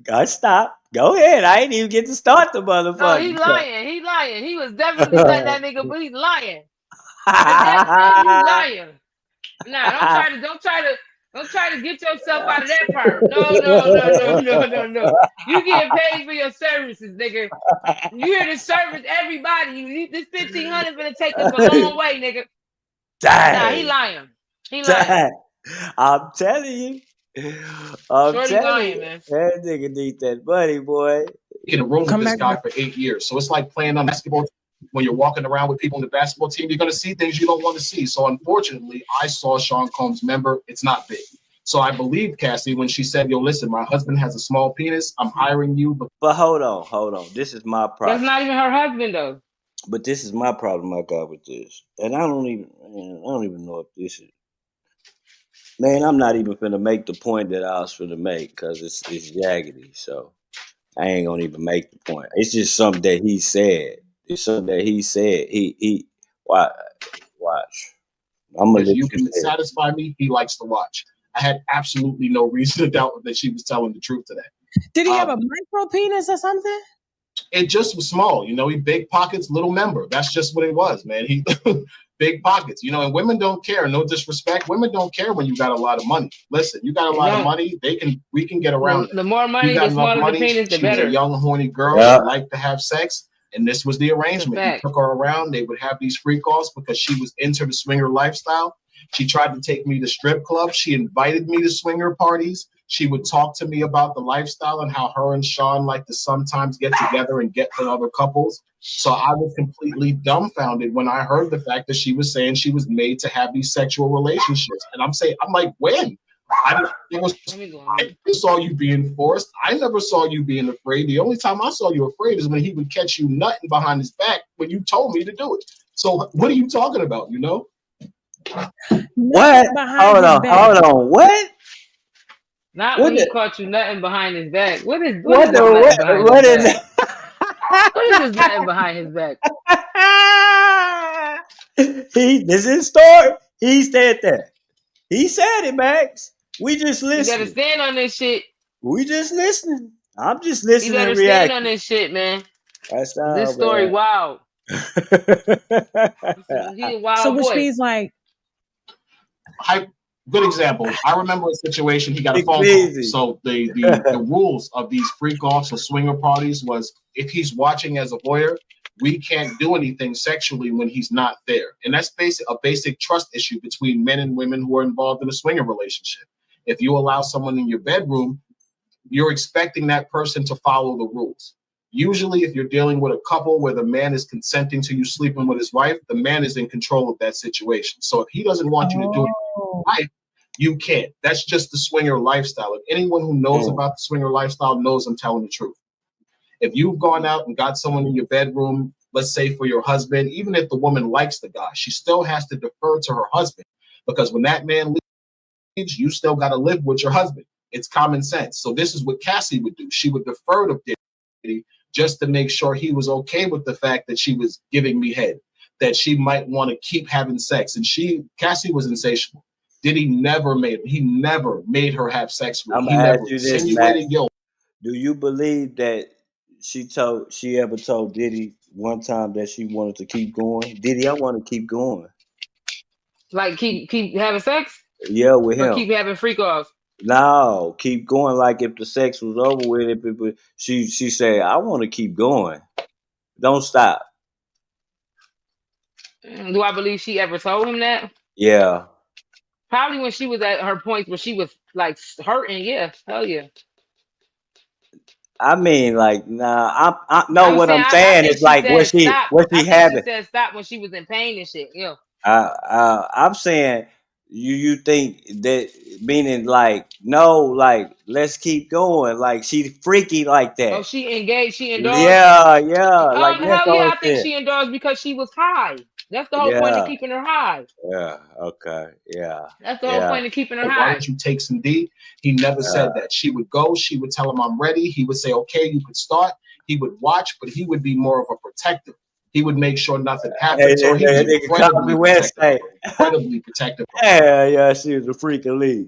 God, stop. Go ahead. I ain't even get to start the motherfucker. No, he's lying. He was definitely letting that nigga, but he's lying. You lying. Nah, don't try to get yourself out of that part. No. You getting paid for your services, nigga. You here to service everybody. This 1,500 gonna take us a long way, nigga. Dang. Nah, he lying. I'm telling you. Lying, man. That nigga need that money, boy. In a room with this guy for 8 years. So it's like playing on basketball. When you're walking around with people in the basketball team, you're going to see things you don't want to see. So unfortunately, I saw Sean Combs' member. It's not big. So I believe Cassie when she said, yo, listen, my husband has a small penis. I'm hiring you. But hold on. This is my problem. That's not even her husband, though. But this is my problem I got with this. And I don't even know if this is. Man, I'm not even finna make the point that I was finna make because it's jaggedy. So I ain't gonna even make the point. It's just something that he said. It's something that he said. He watch. I'm gonna let you can satisfy me. He likes to watch. I had absolutely no reason to doubt that she was telling the truth to that. Did he have a micro penis or something? It just was small, he big pockets, little member. That's just what it was, man. He big pockets, and women don't care. No disrespect. Women don't care when you got a lot of money. Listen, you got a lot of money. We can get around. The more money, the smaller the penis, the better. She was a young, horny girl that liked to have sex. And this was the arrangement. He took her around. They would have these freak offs because she was into the swinger lifestyle. She tried to take me to strip clubs. She invited me to swinger parties. She would talk to me about the lifestyle and how her and Sean like to sometimes get together and get with other couples. So I was completely dumbfounded when I heard the fact that she was saying she was made to have these sexual relationships. And I'm like, when? I saw you being forced. I never saw you being afraid. The only time I saw you afraid is when he would catch you nutting behind his back when you told me to do it. So what are you talking about, What? Hold on. What? Not when he caught you nutting behind his back. What is this nutting behind his back? This is story. He said that. He said it, Max. We just listening. You gotta stand on this shit. We just listening. I'm just listening. You better stand on this shit, man. That's how, this story man. Wild. He's a wild which boy. means like good example. I remember a situation. He got a phone call. So the rules of these freak offs or swinger parties was if he's watching as a voyeur, we can't do anything sexually when he's not there. And that's a basic trust issue between men and women who are involved in a swinger relationship. If you allow someone in your bedroom, you're expecting that person to follow the rules. Usually, if you're dealing with a couple where the man is consenting to you sleeping with his wife, the man is in control of that situation. So if he doesn't want you to do it with your wife, you can't. That's just the swinger lifestyle. If anyone who knows about the swinger lifestyle knows I'm telling the truth. If you've gone out and got someone in your bedroom, let's say for your husband, even if the woman likes the guy, she still has to defer to her husband because when that man leaves, you still got to live with your husband. It's common sense. So this is what Cassie would do. She would defer to Diddy just to make sure he was okay with the fact that she was giving me head, that she might want to keep having sex. And Cassie was insatiable. Diddy never made her have sex with her. He never insinuated guilt. Do you believe that she ever told Diddy one time that she wanted to keep going? Diddy, I want to keep going. Like keep having sex? Yeah, with him. Or keep having freak offs? No, keep going. Like if the sex was over with, she said, "I want to keep going. Don't stop." Do I believe she ever told him that? Yeah. Probably when she was at her point where she was like hurting. Yeah, hell yeah. I mean, like, nah. I'm I saying think is she like said stop. what she I think she having. said stop when she was in pain and shit. Yeah. I'm saying you think that meaning like no, like let's keep going. Like she freaky like that. Oh, she engaged. She endorsed. Yeah, like that's Hell all yeah. I'm I think saying. she endorsed because she was high. That's the whole point of Yeah, keeping her high. yeah, okay, yeah, That's the whole yeah. point of keeping her Why high. don't you take some D? He never said that. She would go. She would tell him, I'm ready. He would say, okay, you could start. He would watch, but he would be more of a protector. He would make sure nothing happened to her. He was incredibly protective. Incredibly protective. Yeah, she was a freaking lead.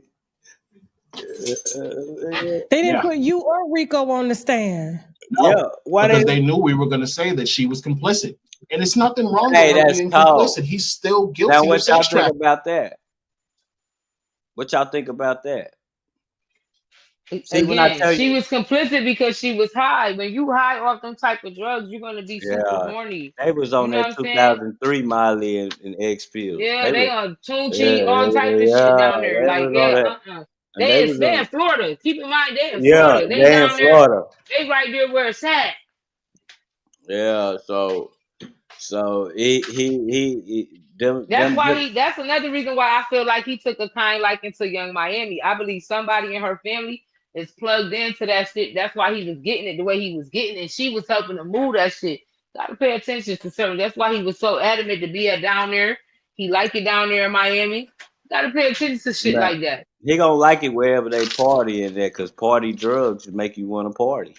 They didn't put you or Rico on the stand. No, yeah, why? Because they knew we were going to say that she was complicit, and it's nothing wrong with her being complicit. He's still guilty. Now, what y'all think about that? What y'all think about that? See, again, she was complicit because she was high. When you high off them type of drugs, you're gonna be super horny. They was on that 2003 Miley and X pills. Yeah, they on Tunchi, all type of shit down there. Like, They in Florida. Keep in mind, they in Florida. They down in Florida. They right there where it's at. Yeah, so that's another reason why I feel like he took a kind liking to Young Miami. I believe somebody in her family is plugged into that shit. That's why he was getting it the way he was getting it. And she was helping to move that shit. Gotta pay attention to certain. That's why he was so adamant to be down there. He liked it down there in Miami. Gotta pay attention to shit like that. He gonna like it wherever they party in there, because party drugs make you want to party.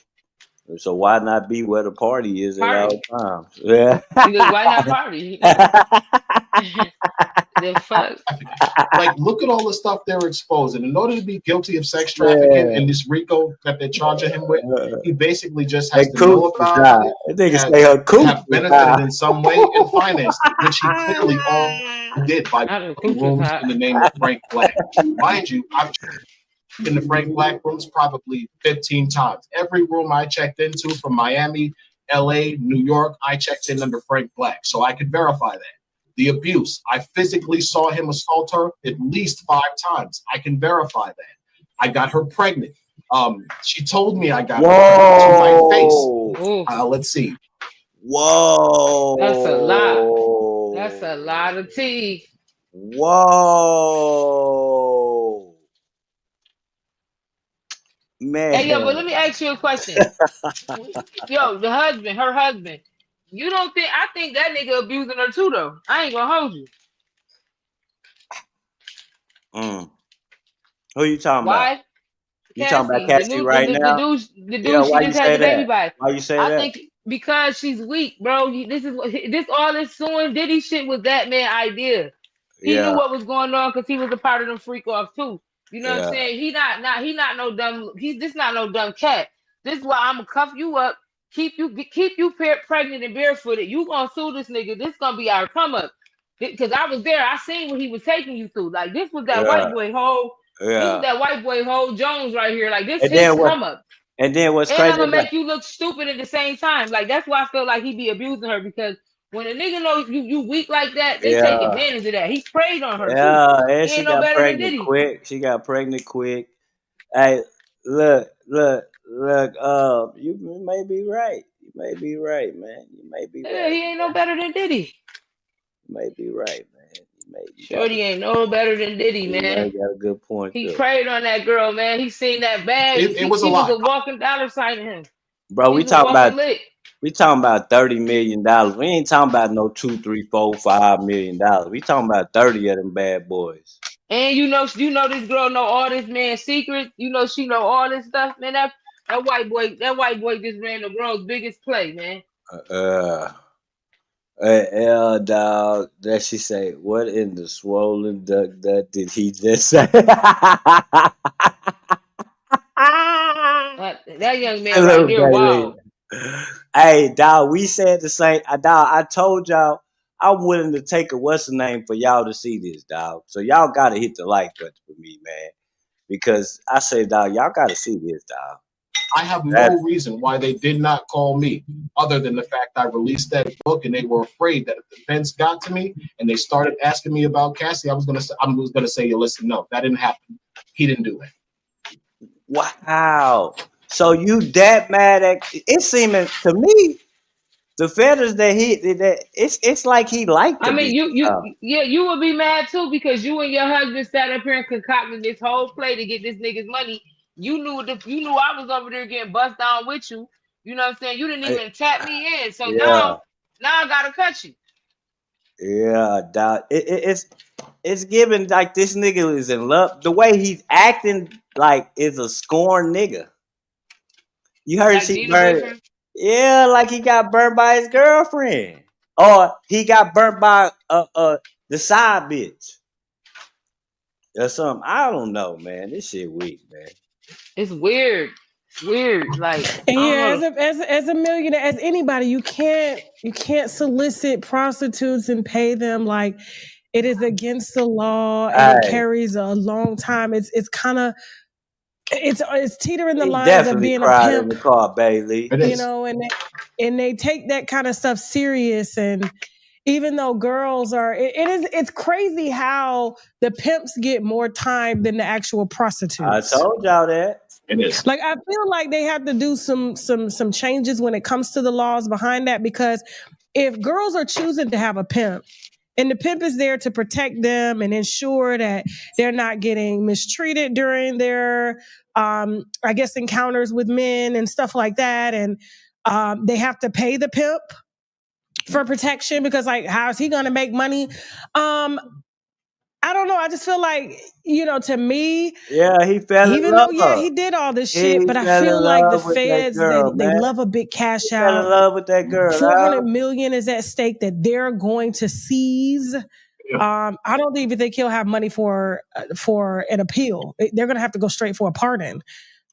So why not be where the party is at all times? Yeah. Because why not party? The fuck? Like, look at all the stuff they're exposing. In order to be guilty of sex trafficking and this RICO that they're charging him with, he basically just has to know about it, have benefited in some way, and financed it, which he clearly all did by rooms in the name of Frank Black. Mind you, I've in the Frank Black rooms probably 15 times. Every room I checked into from Miami, LA, New York, I checked in under Frank Black. So I could verify that. The abuse, I physically saw him assault her at least 5 times. I can verify that. I got her pregnant. She told me I got her pregnant to my face. Let's see. Whoa. That's a lot. That's a lot of tea. Whoa. Man. Hey, yo, but let me ask you a question. Yo, her husband. You don't think? I think that nigga abusing her too, though. I ain't gonna hold you. Who you talking about? You talking about Cassie right now? The dude she just had the baby by. Why you say that? I think because she's weak, bro. This all this suing Diddy shit was that man idea. He knew what was going on because he was a part of them freak offs too. You know what I'm saying? He not no dumb. He's just not no dumb cat. This is why I'm gonna cuff you up, keep you pregnant and barefooted. You gonna sue this nigga? This gonna be our come up. Because I was there. I seen what he was taking you through. Like this was that white boy hole. This is that white boy Ho Jones right here. Like this his come up. And then what's crazy? And I'm gonna make you look stupid at the same time. Like that's why I feel like he be abusing her, because when a nigga knows you weak like that, they take advantage of that. He preyed on her too. And she got pregnant quick. She got pregnant quick. Hey, look. You may be right. You may be right, man. You may be right. He ain't no better than Diddy. You may be right, man. Shorty ain't no better than Diddy, man. You got a good point. He preyed on that girl, man. He seen that bag. It was a lot. Was a walking dollar sign to him. Bro, we talking about $30 million. We ain't talking about no $2, $3, $4, $5 million. We talking about 30 of them bad boys. And you know this girl know all this man's secrets. You know she know all this stuff, man. That white boy just ran the world's biggest play, man. Dog. That she say, what in the swollen duck that did he just say? That young man right Hello, there, Bailey. wow. Hey, dog, we said the same. Dog, I told y'all I'm willing to take a what's the name for y'all to see this, dog. So y'all gotta hit the like button for me, man. Because I say, dog, y'all gotta see this, dog. I have no reason why they did not call me other than the fact I released that book, and they were afraid that if the fence got to me and they started asking me about Cassie, I was gonna say, "You listen, no, that didn't happen. He didn't do it." Wow. So you that mad at it? Seeming to me the feathers that it's like he liked I the mean, bitches. you would be mad too because you and your husband sat up here and concocted this whole play to get this nigga's money. You knew I was over there getting bust down with you. You know what I'm saying? You didn't even tap me in. So Yeah, now I gotta cut you. yeah, dog. It's given like this nigga is in love. The way he's acting like is a scorned nigga. You heard Like she Gina burned. boyfriend. Yeah, like he got burnt by his girlfriend, or he got burnt by the side bitch or something. I don't know, man. This shit weak, man. It's weird. It's weird. Like And I yeah, don't know. as a millionaire, as anybody, you can't solicit prostitutes and pay them. Like, it is against the law, and it Hey, carries a long time. It's kind of it's teetering the he lines of definitely being a cried in pimp, the car, Bailey. It you is. know, and they take that kind of stuff serious. And even though girls are, it's crazy how the pimps get more time than the actual I prostitutes. told y'all that. It is. Like, I feel like they have to do some changes when it comes to the laws behind that, because if girls are choosing to have a pimp and the pimp is there to protect them and ensure that they're not getting mistreated during their I guess encounters with men and stuff like that, and they have to pay the pimp for protection because, like, how is he going to make money? I don't know. I just feel like, to me, Yeah, he fell in even though, yeah, love. he did all this He shit, but I fell in feel like the love with that feds, they, girl, they man. love a big cash He fell in out. love with that girl. 400 million is at stake that they're going to seize. Yeah. I don't even think he'll have money for an appeal. They're going to have to go straight for a pardon.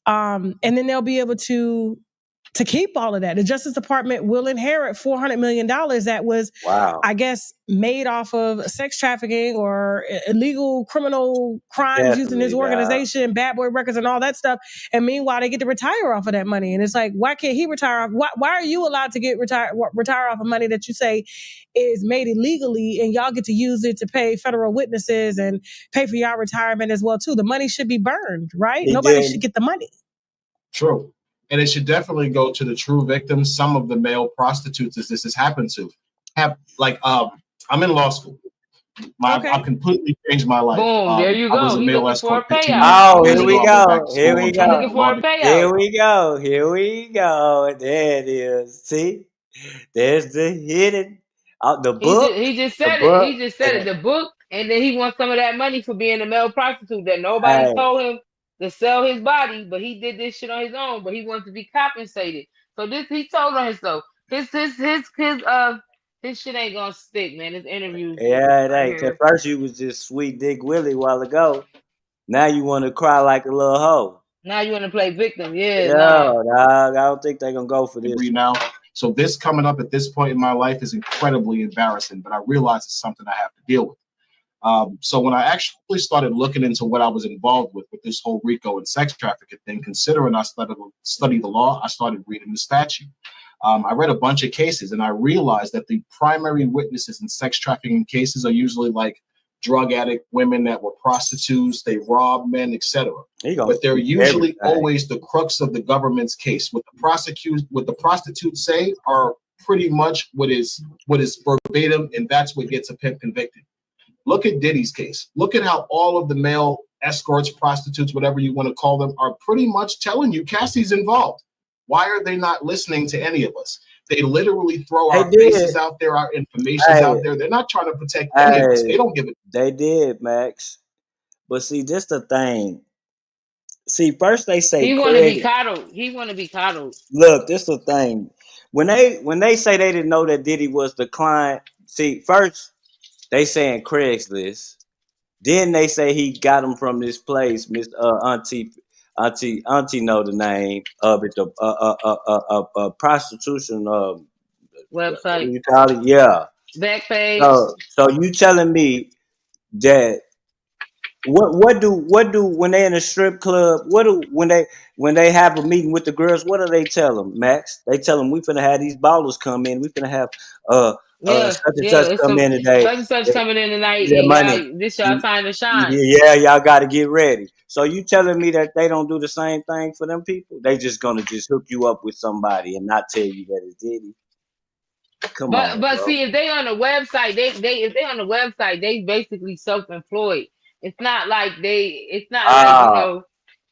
And then they'll be able to keep all of that. The Justice Department will inherit $400 million that was, Wow. I guess, made off of sex trafficking or illegal criminal crimes using his organization, Bad Boy Records and all that stuff. And meanwhile, they get to retire off of that money. And it's like, why can't he retire off? Why are you allowed to retire off of money that you say is made illegally, and y'all get to use it to pay federal witnesses and pay for y'all retirement as well, too? The money should be burned, right? Nobody should get the money. True. And it should definitely go to the true victims. Some of the male prostitutes that this has happened to have, like, I'm in law school. I've completely changed my life. Boom, there you go. I was a He male looking for a escort 15 payout. Oh, years here ago. we I went back go. to Here school we and tried He to go. looking get for law a degree. Here payout. we go. Here we go. There it is. See? There's the hidden the book. He just The said it. book. He just said it. The book, and then he wants some of that money for being a male prostitute that nobody Hey, told him to sell his body, but he did this shit on his own. But he wants to be compensated. So this he told on himself. His shit ain't gonna stick, man. His interview yeah, it right ain't. At here. first you was just sweet Dick Willie a while ago. Now you want to cry like a little hoe. Now you want to play victim? Yeah, Yeah, nah. dog. I don't think they're gonna go for this. Degree now. So this coming up at this point in my life is incredibly embarrassing, but I realize it's something I have to deal with. So when I actually started looking into what I was involved with this whole RICO and sex trafficking thing, considering I studied the law, I started reading the statute. I read a bunch of cases, and I realized that the primary witnesses in sex trafficking cases are usually like drug addict women that were prostitutes, they robbed men, etc. But they're usually always the crux of the government's case. What the prostitutes say are pretty much what is verbatim, and that's what gets a pimp convicted. Look at Diddy's case. Look at how all of the male escorts, prostitutes, whatever you want to call them, are pretty much telling you Cassie's involved. Why are they not listening to any of us? They literally throw our faces out there, our information's out there. They're not trying to protect any of us. They don't give it. They did, Max. But see, this the thing. See, first they say He want to be Craig. coddled. He want to be coddled. Look, this the thing. When they say they didn't know that Diddy was the client, see, first they saying Craigslist. Then they say he got him from this place, Miss Auntie know the name of it, the prostitution what Website, you call it? Yeah. back page. So you telling me that what do when they in a strip club? What do when they have a meeting with the girls? What do they tell them, Max? They tell them we finna have these ballers come in. We finna have Yeah, such and yeah. such It's come some in today. such and such coming in tonight, Their and money. y'all, this y'all time to shine. Yeah, y'all got to get ready. So you telling me that they don't do the same thing for them people? They just gonna just hook you up with somebody and not tell you that it's Diddy? Come on, But bro. see, if they on the website, they if they on the website, they basically self-employed. It's not like they. It's not like Ah,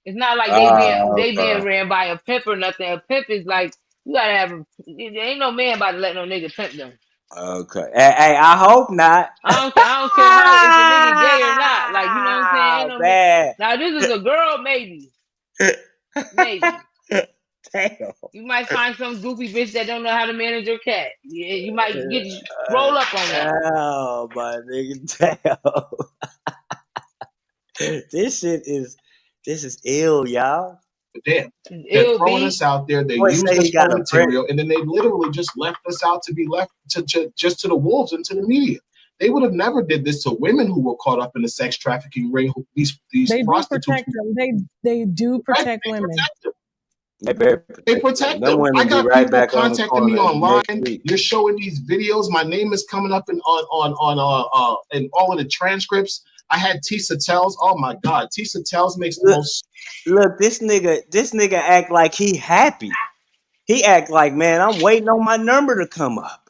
It's not like they being okay. ran by a pimp or nothing. A pimp is like you gotta have. There ain't no man about to let no nigga pimp them. Okay. Hey, I hope not. I don't care. I don't care how if the nigga gay or not. Like you know what I'm saying? Ain't no man. Man. Now this is a girl, maybe, maybe. Damn. You might find some goofy bitch that don't know how to manage your cat. Yeah, you might get roll up on that. Oh my nigga, damn. This is ill, y'all. Damn. They're It'll throwing be. us out there. They Boy use say he this got for a friend. material, and then they literally just left us out to be left to just to the wolves and to the media. They would have never did this to women who were caught up in the sex trafficking ring. These They do prostitutes. protect them. They do protect women. They protect Them them. I women be got right people back on the contacting me corner online. next week. You're showing these videos. My name is coming up in all of the transcripts. I had Tisa Tells. Oh my God, Tisa Tells makes the most. Look, this nigga act like he happy. He act like, man, I'm waiting on my number to come up.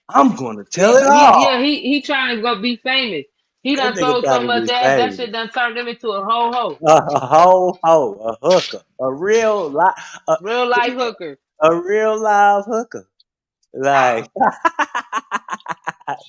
I'm gonna tell it all. He trying to go be famous. He That done nigga sold so trying to much be ass that famous. shit done turned him into a ho ho. A ho, a hooker, a real Real life hooker. a real live hooker. Like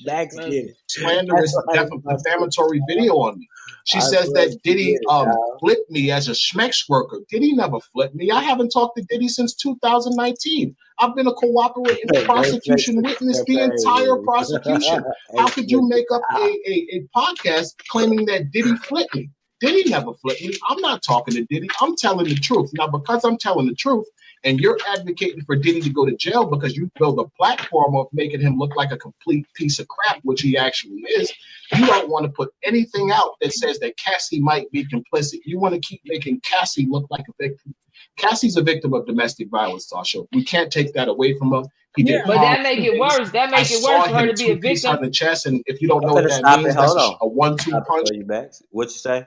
Max get it. That's Slanderous, why defamatory video on me. She I says swear that she Diddy get it, dog. flipped me as a schmex worker. Diddy never flipped me. I haven't talked to Diddy since 2019. I've been a cooperating prosecution witness the entire prosecution. How could you make up a podcast claiming that Diddy flipped me? Diddy never flipped me. I'm not talking to Diddy. I'm telling the truth. Now, because I'm telling the truth, and you're advocating for Diddy to go to jail because you build a platform of making him look like a complete piece of crap, which he actually is, you don't want to put anything out that says that Cassie might be complicit. You want to keep making Cassie look like a victim. Cassie's a victim of domestic violence, Tasha. We can't take that away from her. He did But that make it worse. That make it worse for her to be a victim. On the chest, and if you don't I'm know what gonna that stop means, it. that's Hold on. a 1-2 punch. You back. What you say?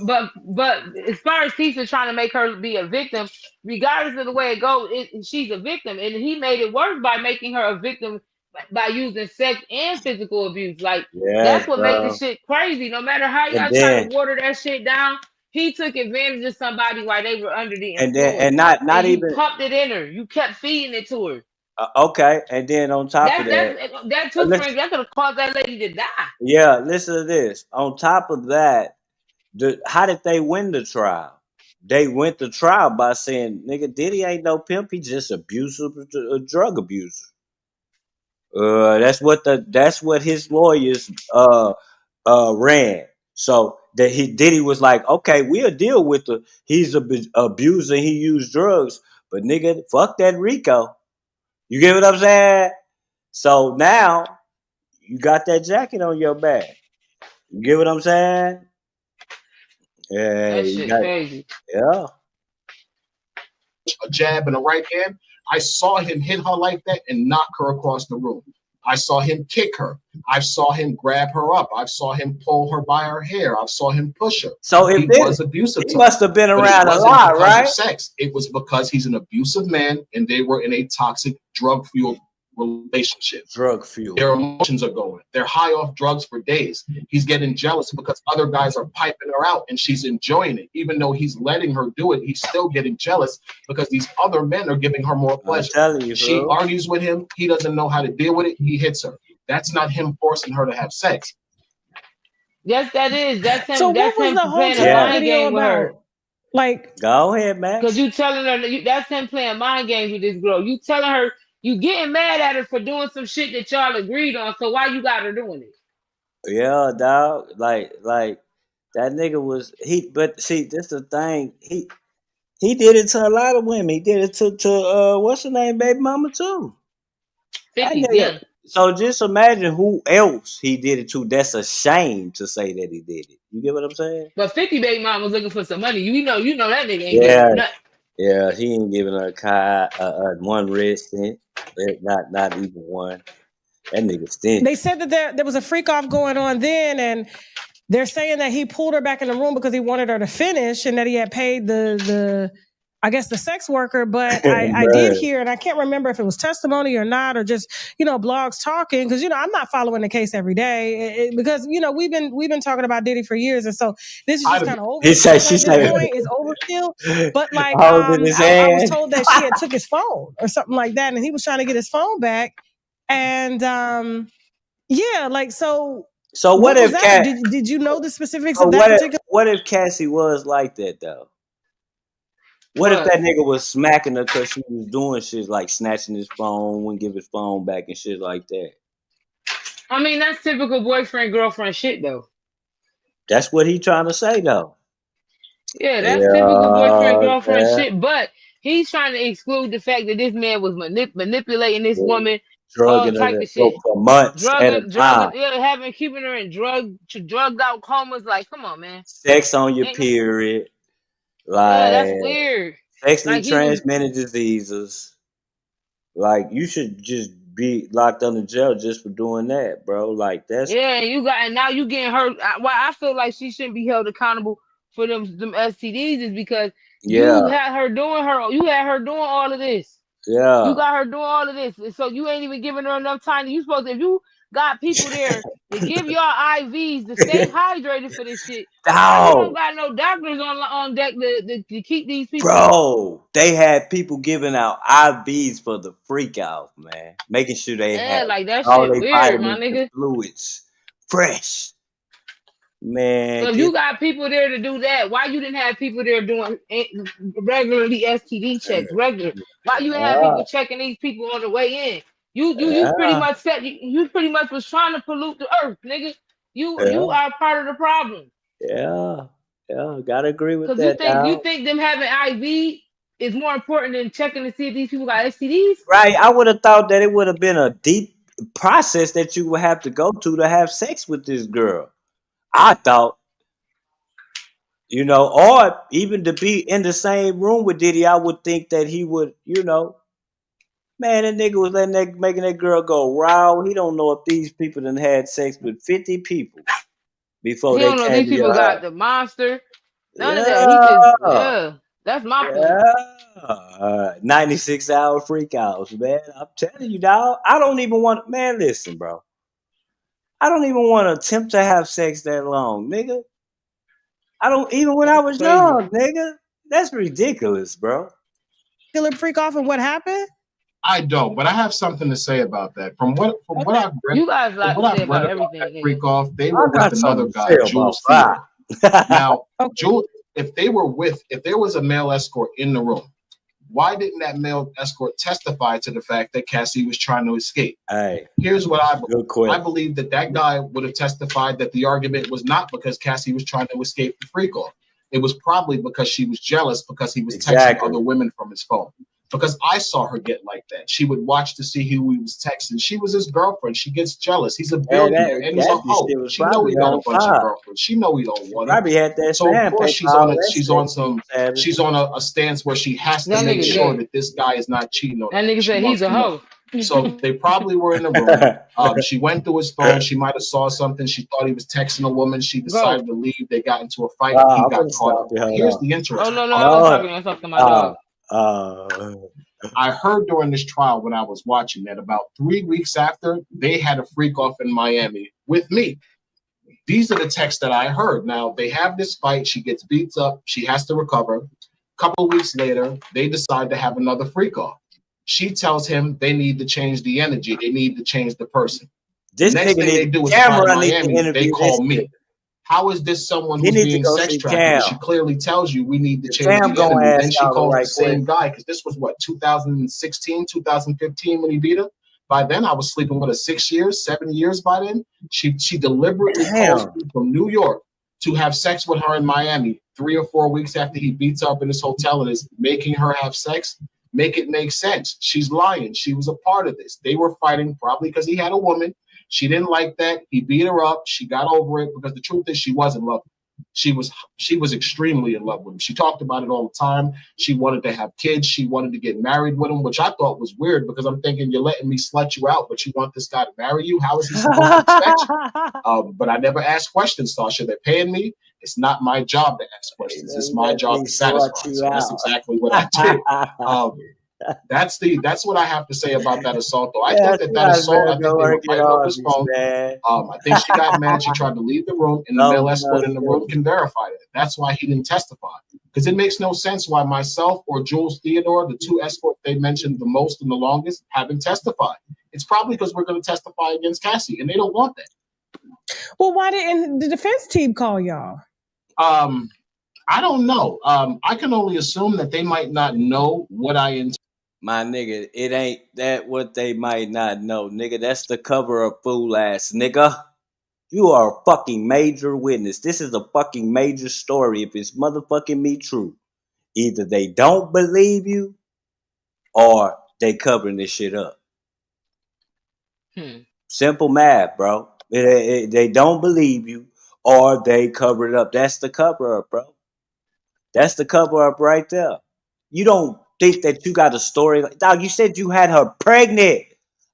But as far as Tisha trying to make her be a victim, regardless of the way it goes, she's a victim, and he made it worse by making her a victim by using sex and physical abuse. Like Yeah, that's what makes this shit crazy. No matter how and y'all try to then water that shit down, he took advantage of somebody while they were under the and influence, not and you even pumped it in her. You kept feeding it to her. okay. And then on top of that, That too, listen, Frank. That could have caused that lady to die. yeah, listen to this. On top of that, how did they win the trial? They went to trial by saying, "Nigga, Diddy ain't no pimp. He just abusive, drug abuser." That's what his lawyers ran. So that Diddy was like, "Okay, we'll deal with he's a abuser. He used drugs, but nigga, fuck that Rico." You get what I'm saying? So now you got that jacket on your back. You get what I'm saying? Yeah, That you shit got it. crazy. Yeah. A jab and a right hand. I saw him hit her like that and knock her across the room. I saw him kick her. I saw him grab her up. I saw him pull her by her hair. I saw him push her. So if he was abusive, he must have been around a lot, right? Sex. It was because he's an abusive man and they were in a toxic, drug-fueled relationship. Drug fuel. Their emotions are going. They're high off drugs for days. He's getting jealous because other guys are piping her out and she's enjoying it. Even though he's letting her do it, he's still getting jealous because these other men are giving her more pleasure. I'm telling you, she bro. argues with him. He doesn't know how to deal with it. He hits her. That's not him forcing her to have sex. Yes, that is. That's him. So That's what was him the playing a hotel mind video game with her. about? Like, go ahead, Because Max. you telling her that's him playing mind games with this girl. You telling her you getting mad at her for doing some shit that y'all agreed on. So why you got her doing it? Yeah, dog. Like that nigga was he. But see, this the thing. He did it to a lot of women. He did it to what's her name, baby mama too. That 50, nigga. yeah. So just imagine who else he did it to. That's a shame to say that he did it. You get what I'm saying? But 50 baby mom was looking for some money. You know that nigga ain't giving Yeah, her nothing. yeah. He ain't giving her a car, one red cent. Not even one. That nigga stingy. they said that there was a freak off going on then, and they're saying that he pulled her back in the room because he wanted her to finish, and that he had paid the I guess the sex worker. But I did hear, and I can't remember if it was testimony or not, or just blogs talking, because I'm not following the case every day because we've been talking about Diddy for years, and so this is just kind of over at this point. It's over still, but like I was told that she had took his phone or something like that, and he was trying to get his phone back, and yeah, like so. So What was that? Did you know the specifics of that particular? What if Cassie was like that though? What if that nigga was smacking her because she was doing shit like snatching his phone, wouldn't give his phone back and shit like that? I mean, that's typical boyfriend girlfriend shit though. That's what he trying to say though. Yeah, that's typical boyfriend girlfriend shit. But he's trying to exclude the fact that this man was manipulating this woman, all drugging type her of shit, for months at a time. yeah, keeping her in drugged out comas. Like, come on, man. Sex on your period, like that's weird. sexually Like transmitted diseases. Like you should just be locked under jail just for doing that, bro. Like that's and now you getting hurt. Why I feel like she shouldn't be held accountable for them STDs is because you had her doing all of this. Yeah. You got her doing all of this. And so you ain't even giving her enough time. You supposed to, if you got people there to give y'all IVs to stay hydrated for this shit. Why you don't got no doctors on deck to keep these people? Bro, they had people giving out IVs for the freak out, man. Making sure they had like that all shit their weird, my vitamins and nigga. fluids fresh. Man, so if you got people there to do that, why you didn't have people there doing regularly STD checks regular? Why you didn't have people checking these people on the way in? You pretty much said you pretty much was trying to pollute the earth, nigga. You are part of the problem. Yeah, gotta agree with that. Because you think them having IV is more important than checking to see if these people got STDs? Right. I would have thought that it would have been a deep process that you would have to go to have sex with this girl. I thought, or even to be in the same room with Diddy, I would think that he would, man, that nigga was making that girl go wow. He don't know if these people done had sex with 50 people before he they don't know came these to people your got house. the monster. None of that. He just that's my point. 96-hour freak outs, man. I'm telling you, dog. I don't even want. Man, listen, bro. I don't even want to attempt to have sex that long, nigga. I don't even when I was young, nigga. That's ridiculous, bro. Killer freak off and what happened? I don't, but I have something to say about that. From what I've read, you guys like to say about everything. That freak off, they were with another guy, Jules Field. Now, Jules, if there was a male escort in the room, why didn't that male escort testify to the fact that Cassie was trying to escape? Here's what I believe. I believe that guy would have testified that the argument was not because Cassie was trying to escape the freak off. It was probably because she was jealous because he was texting other women from his phone. Because I saw her get like that. She would watch to see who he was texting. She was his girlfriend. She gets jealous. He's a billionaire and he's a hoe. She know he got a bunch of girlfriends. She know he don't want her. So of course she's on a stance where she has to make sure that this guy is not cheating on her. That nigga said he's a hoe. So they probably were in the room. She went through his phone. She might have saw something. She thought he was texting a woman. She decided to leave. They got into a fight. He got caught up. Here's the interesting part. Oh, no, I was talking to my dog. I heard during this trial when I was watching that about 3 weeks after, they had a freak off in Miami with me. These are the texts that I heard. Now, they have this fight. She gets beat up. She has to recover. A couple of weeks later, they decide to have another freak off. She tells him they need to change the energy. They need to change the person. The next thing they do is fly to Miami. They call me. How is this someone who's being sex trafficked? She clearly tells you we need to change the interview. Then she calls the same guy, because this was what, 2016, 2015 when he beat her? By then, I was sleeping with her 6 years, 7 years by then. She deliberately calls me from New York to have sex with her in Miami 3 or 4 weeks after he beats her up in his hotel and is making her have sex. Make it make sense. She's lying. She was a part of this. They were fighting probably because he had a woman. She didn't like that. He beat her up. She got over it, because the truth is she was in love with him. She was extremely in love with him. She talked about it all the time. She wanted to have kids. She wanted to get married with him, which I thought was weird, because I'm thinking, you're letting me slut you out, but you want this guy to marry you? How is he supposed to expect you? But I never asked questions, Tasha. They're paying me. It's not my job to ask questions. It's my job to satisfy. So that's exactly what I did. That's what I have to say about that assault, though. I think that assault, I think they were fighting over his phone. I think she got mad. She tried to leave the room, and the male escort in the room can verify that. That's why he didn't testify. Because it makes no sense why myself or Jules Theodore, the two escorts they mentioned the most and the longest, haven't testified. It's probably because we're going to testify against Cassie, and they don't want that. Well, why didn't the defense team call y'all? I don't know. I can only assume that they might not know what I intend. My nigga, it ain't that what they might not know, nigga. That's the cover of fool ass, nigga. You are a fucking major witness. This is a fucking major story. If it's motherfucking me true, either they don't believe you or they covering this shit up. Simple math, bro. They don't believe you or they cover it up. That's the cover up, bro. That's the cover up right there. You don't think that you got a story like, dog, you said you had her pregnant.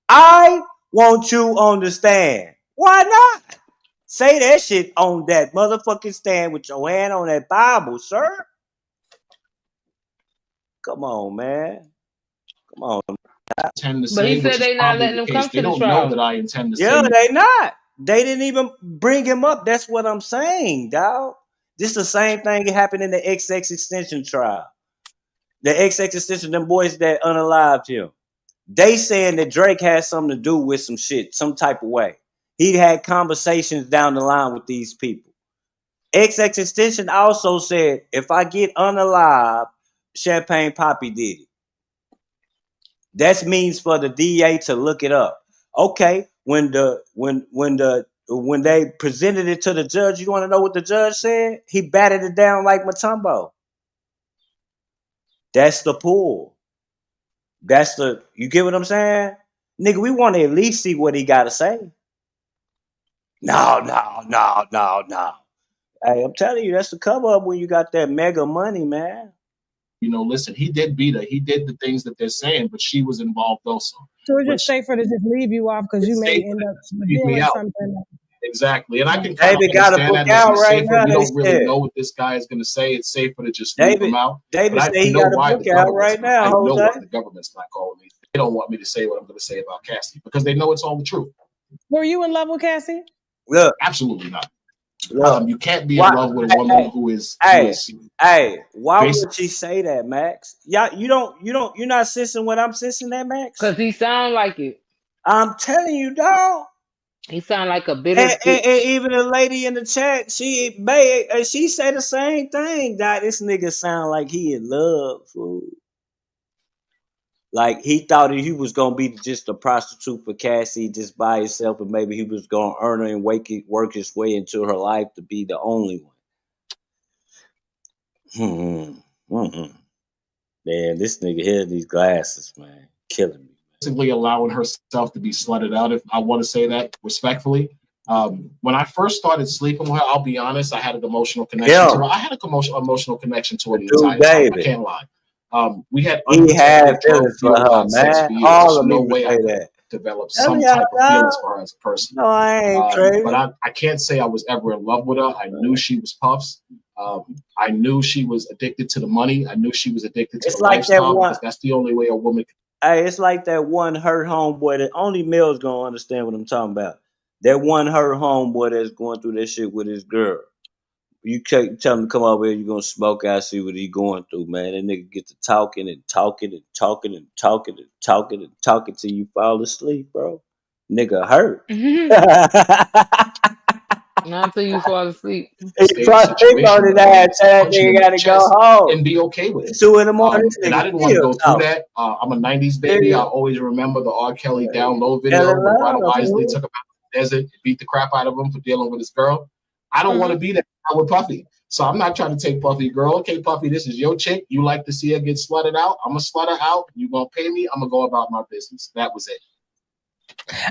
I want you understand. Why not? Say that shit on that motherfucking stand with your hand on that Bible, sir. Come on, man. Come on. Intend to But say, he said they not letting them come to the trial. Know that I intend to say. Yeah, they not. They didn't even bring him up. That's what I'm saying, dog. This is the same thing that happened in the XX extension trial. The XX extension, them boys that unalived him. They saying that Drake had something to do with some shit, some type of way. He had conversations down the line with these people. XX extension also said, if I get unalive, Champagne Poppy did it. That means for the DA to look it up. Okay, when they presented it to the judge, you want to know what the judge said? He batted it down like Mutombo. That's the pull. That's the, you get what I'm saying? Nigga, we want to at least see what he got to say. No. Hey, I'm telling you, that's the cover up when you got that mega money, man. You know, listen, he did beat her. He did the things that they're saying, but she was involved also. So it's just safer to just leave you off because you may end up doing something. Exactly, and I can kind of understand that. Out right now, we don't really know what this guy is going to say. It's safer to just leave him out. David said he got a book out right now. I know why the government's not calling me. They don't want me to say what I'm going to say about Cassie because they know it's all the truth. Were you in love with Cassie? Look, absolutely not. You can't be in love with a woman who is. Why would she say that, Max? You're not sensing what I'm sensing, that Max? Because he sound like it. I'm telling you, dog. He sound like a bitter bitch. And even a lady in the chat, she said the same thing. That this nigga sound like he in love, fool. Like he thought he was gonna be just a prostitute for Cassie just by himself, and maybe he was gonna earn her and work his way into her life to be the only one. Man, this nigga here, these glasses, man, killing me. Basically allowing herself to be slutted out, if I want to say that respectfully. When I first started sleeping with her, I'll be honest, I had an emotional connection to her. I had an emotional connection to her the entire time. I can't lie. We had feelings for her, man. All of no me way I could develop some type of feelings for her as a person. No, I ain't crazy. But I can't say I was ever in love with her. I knew she was puffs. I knew she was addicted to the money. I knew she was addicted to the lifestyle because that's the only way a woman can. Hey, it's like that one hurt homeboy that only Mills gonna understand what I'm talking about. That one hurt homeboy that's going through that shit with his girl. You tell him to come over here, you're gonna smoke out, see what he going through, man. That nigga get to talking till you fall asleep, bro. Nigga hurt. Not until you fall asleep. Stay in a situation where that punch you nigga in the gotta go chest home. and be okay with it. It's 2 a.m. This And I nigga didn't want to still go through talking. that. I'm a 90s baby. I always remember the R. Kelly download Hell video where Ronald no, Wisely fool. took him out the desert, beat the crap out of him for dealing with his girl. I don't want to be that with Puffy. So I'm not trying to take Puffy, girl. Okay, Puffy, this is your chick. You like to see her get slutted out. I'm going to slut her out. You going to pay me. I'm going to go about my business. That was it.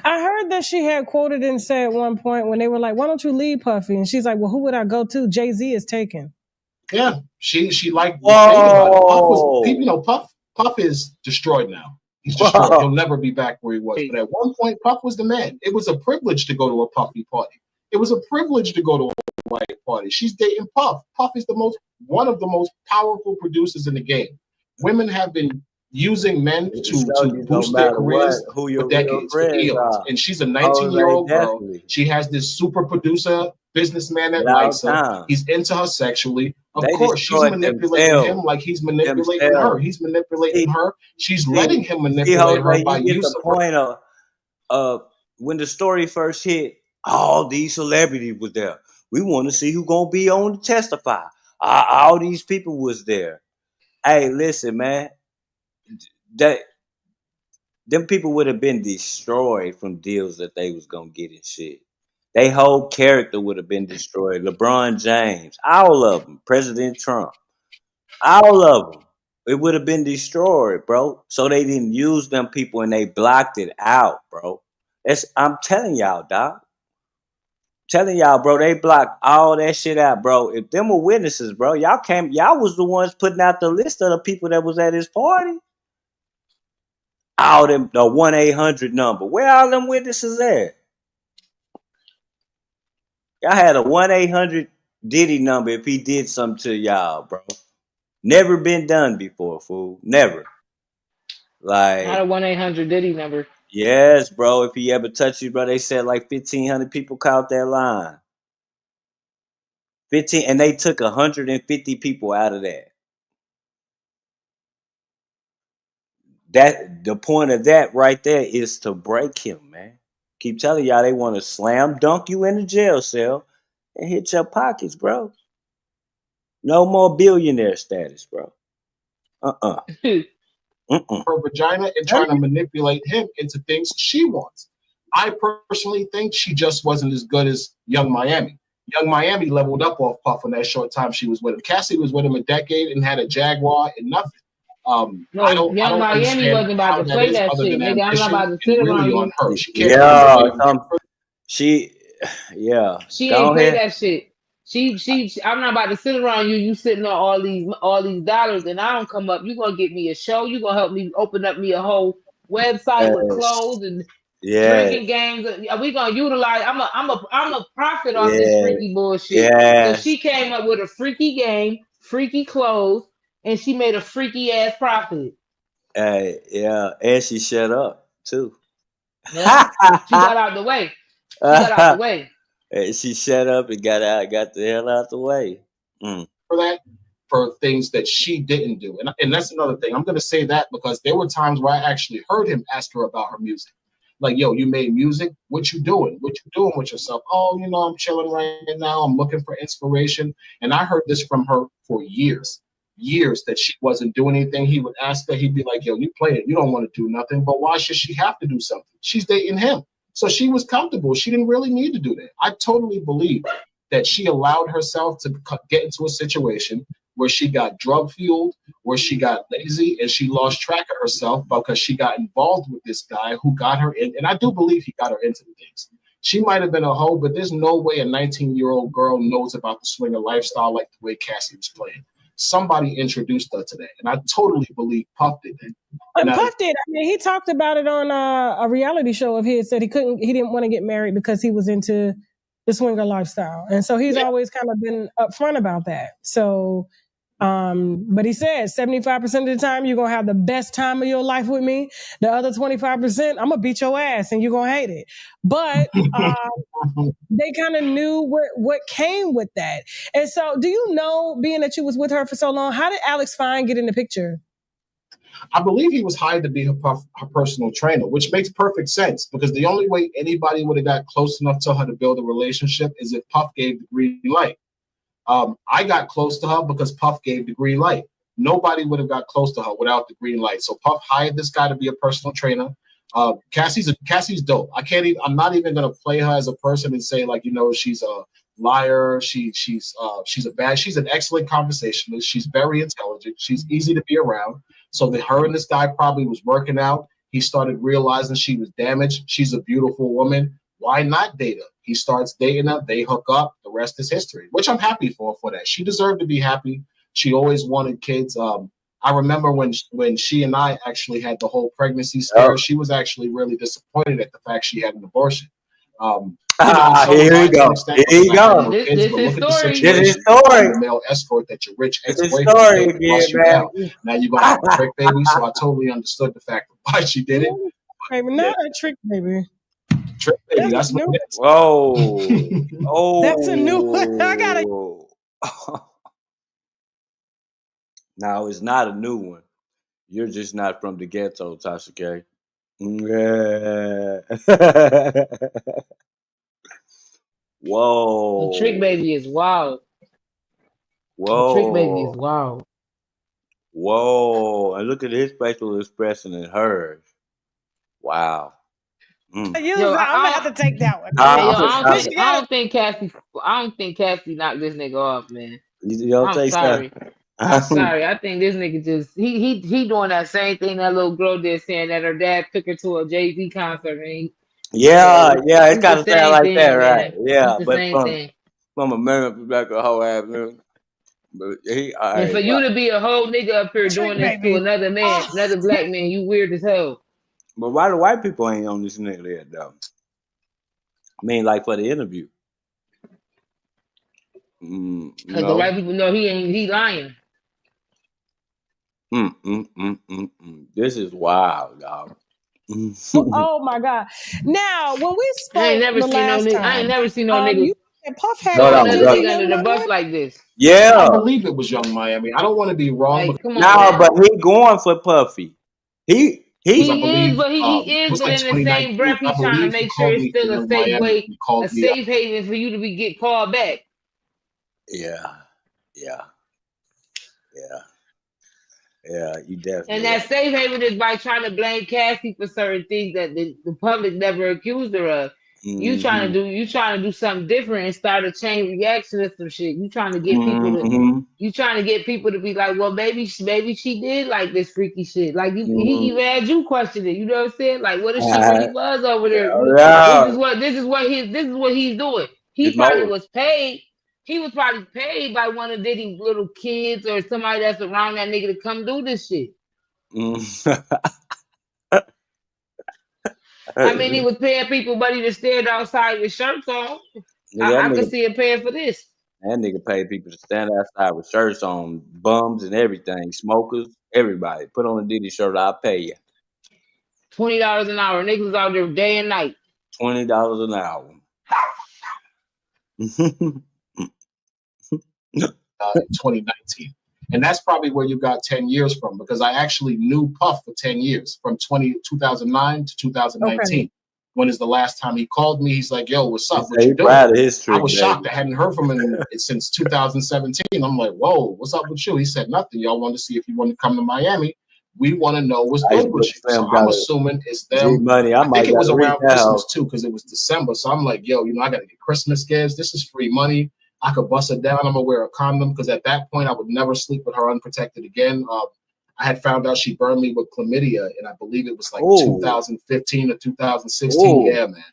I heard that she had quoted and said at one point when they were like, why don't you leave Puffy? And she's like, well, who would I go to? Jay-Z is taken. Yeah, she liked Whoa. think about it. Puff was, Puff is destroyed now. He's destroyed. He'll never be back where he was. But at one point, Puff was the man. It was a privilege to go to a Puffy party. It was a privilege to go to a white party. She's dating Puff. Puff is one of the most powerful producers in the game. Women have been using men to boost their careers for decades, for eons. And she's a 19-year-old girl. She has this super producer, businessman that likes her. He's into her sexually. Of course, she's manipulating him like he's manipulating her. He's manipulating her. She's letting him manipulate her by use of her. Point of when the story first hit, all these celebrities were there. We want to see who's gonna be on to testify. All these people was there. Hey, listen, man. Them people would have been destroyed from deals that they was gonna get and shit. They whole character would have been destroyed. LeBron James, all of them. President Trump, all of them. It would have been destroyed, bro. So they didn't use them people and they blocked it out, bro. I'm telling y'all, dog. Telling y'all, bro, they blocked all that shit out, bro. If them were witnesses, bro, y'all was the ones putting out the list of the people that was at his party. All them, the 1-800 number. Where all them witnesses at? Y'all had a 1-800 Diddy number if he did something to y'all, bro. Never been done before, fool. Never. Like, not a 1-800 Diddy number. Yes, bro. If he ever touched you, bro, they said like 1,500 people caught that line. 15, and they took 150 people out of that. The point of that right there is to break him, man. Keep telling y'all they want to slam dunk you in the jail cell and hit your pockets, bro. No more billionaire status, bro. Her vagina and trying to manipulate him into things she wants. I personally think she just wasn't as good as Young Miami. Young Miami leveled up off Puff in that short time she was with him. Cassie was with him a decade and had a Jaguar and nothing. No, Young Miami wasn't about to play that shit, nigga. I'm not about to sit around you. On her. She can't. Yeah. She ain't play that shit. I'm not about to sit around you. You sitting on all these dollars, and I don't come up. You gonna get me a show. You gonna help me open up me a whole website with clothes and drinking games. We gonna utilize. I'm a profit off this freaky bullshit. So she came up with a freaky game, freaky clothes, and she made a freaky ass profit. Yeah, and she shut up too. Yeah, she got out the way. She got out the way. She shut up and got the hell out the way. For things that she didn't do. And that's another thing. I'm going to say that because there were times where I actually heard him ask her about her music. Like, yo, you made music? What you doing? What you doing with yourself? Oh, I'm chilling right now. I'm looking for inspiration. And I heard this from her for years that she wasn't doing anything. He would ask her, he'd be like, yo, you play it. You don't want to do nothing. But why should she have to do something? She's dating him. So she was comfortable. She didn't really need to do that. I totally believe that she allowed herself to get into a situation where she got drug fueled, where she got lazy, and she lost track of herself because she got involved with this guy who got her in. And I do believe he got her into the things. She might have been a hoe, but there's no way a 19-year-old girl knows about the swinger lifestyle like the way Cassie was playing. Somebody introduced her to that, and I totally believe Puff did that. Puff did. I mean, he talked about it on a reality show of his. Said he didn't want to get married because he was into the swinger lifestyle, and so he's always kind of been upfront about that. So, but he said 75% of the time you're gonna have the best time of your life with me. The other 25%, I'm gonna beat your ass and you're gonna hate it. But they kind of knew what came with that. And so, do you know, being that you was with her for so long, how did Alex Fine get in the picture? I believe he was hired to be her personal trainer, which makes perfect sense because the only way anybody would have got close enough to her to build a relationship is if Puff gave the green light. I got close to her because Puff gave the green light. Nobody would have got close to her without the green light. So Puff hired this guy to be a personal trainer. Cassie's dope. I'm not even gonna play her as a person and say like, she's a liar. She's an excellent conversationalist. She's very intelligent. She's easy to be around. So her and this guy probably was working out. He started realizing she was damaged. She's a beautiful woman. Why not date her? He starts dating her. They hook up. The rest is history, which I'm happy for that. She deserved to be happy. She always wanted kids. I remember when she and I actually had the whole pregnancy scare, she was actually really disappointed at the fact she had an abortion. Here you go. Here you go. This is story. This is story. The male escort that your rich ex-boyfriend bust you down. Now you're gonna have a trick baby. So I totally understood the fact of why she did it. Baby, not a trick baby. Trick baby. That's what it is. Whoa. Oh. That's a new one. I gotta. No, it's not a new one. You're just not from the ghetto, Tasha K. Yeah. Whoa. The trick baby is wild. Whoa. The trick baby is wild. Whoa. And look at his facial expression and hers. Wow. I'm gonna have to take that one. I don't think Cassie knocked this nigga off, man. I'm sorry. I'm sorry. I think this nigga just he doing that same thing that little girl did, saying that her dad took her to a Jay-Z concert. And it's kind of sound like that, right? Man. Yeah, it's the but same thing. From American perspective, a whole ass nigga. But and for you to be a whole nigga up here doing this to another man, another black man, you weird as hell. But why the white people ain't on this nigga there though? I mean, like for the interview. Because the white people know he lying. This is wild, dog. Oh my god! Now, when we spoke, I ain't never seen no nigga. Puff had another nigga under the bus like this. Yeah, I believe it was Young Miami. I don't want to be wrong. Like, come on, but he going for Puffy. He is, but in the same breath, he's trying to make sure it's still a safe way, a safe haven for you to get called back. Yeah, you definitely. And that safe haven is by trying to blame Cassie for certain things that the public never accused her of. You trying to do something different and start a chain reaction to some shit. You trying to get people to be like, well, maybe she did like this freaky shit. Like he even had you question it. You know what I'm saying? Like, what if she really was over there? This is what he's doing. He probably was paid. He was probably paid by one of Diddy's little kids or somebody that's around that nigga to come do this shit. I mean, he was paying people money to stand outside with shirts on. I could see him paying for this. That nigga paid people to stand outside with shirts on, bums and everything, smokers, everybody. Put on a Diddy shirt, I'll pay you. $20 an hour. Niggas was out there day and night. $20 an hour. In 2019. And that's probably where you got 10 years from, because I actually knew Puff for 10 years, from 2009 to 2019. Okay. When is the last time he called me? He's like, yo, what's up? What you doing? I was shocked. I hadn't heard from him since 2017. I'm like, whoa, what's up with you? He said nothing. Y'all wanted to see if you want to come to Miami. We want to know what's good with you. So I'm assuming it's them. Money. I think it was around Christmas too, because it was December. So I'm like, yo, I got to get Christmas gifts. This is free money. I could bust it down. I'm gonna wear a condom, because at that point I would never sleep with her unprotected again. I had found out she burned me with chlamydia, and I believe it was like 2015 or 2016. Yeah, man.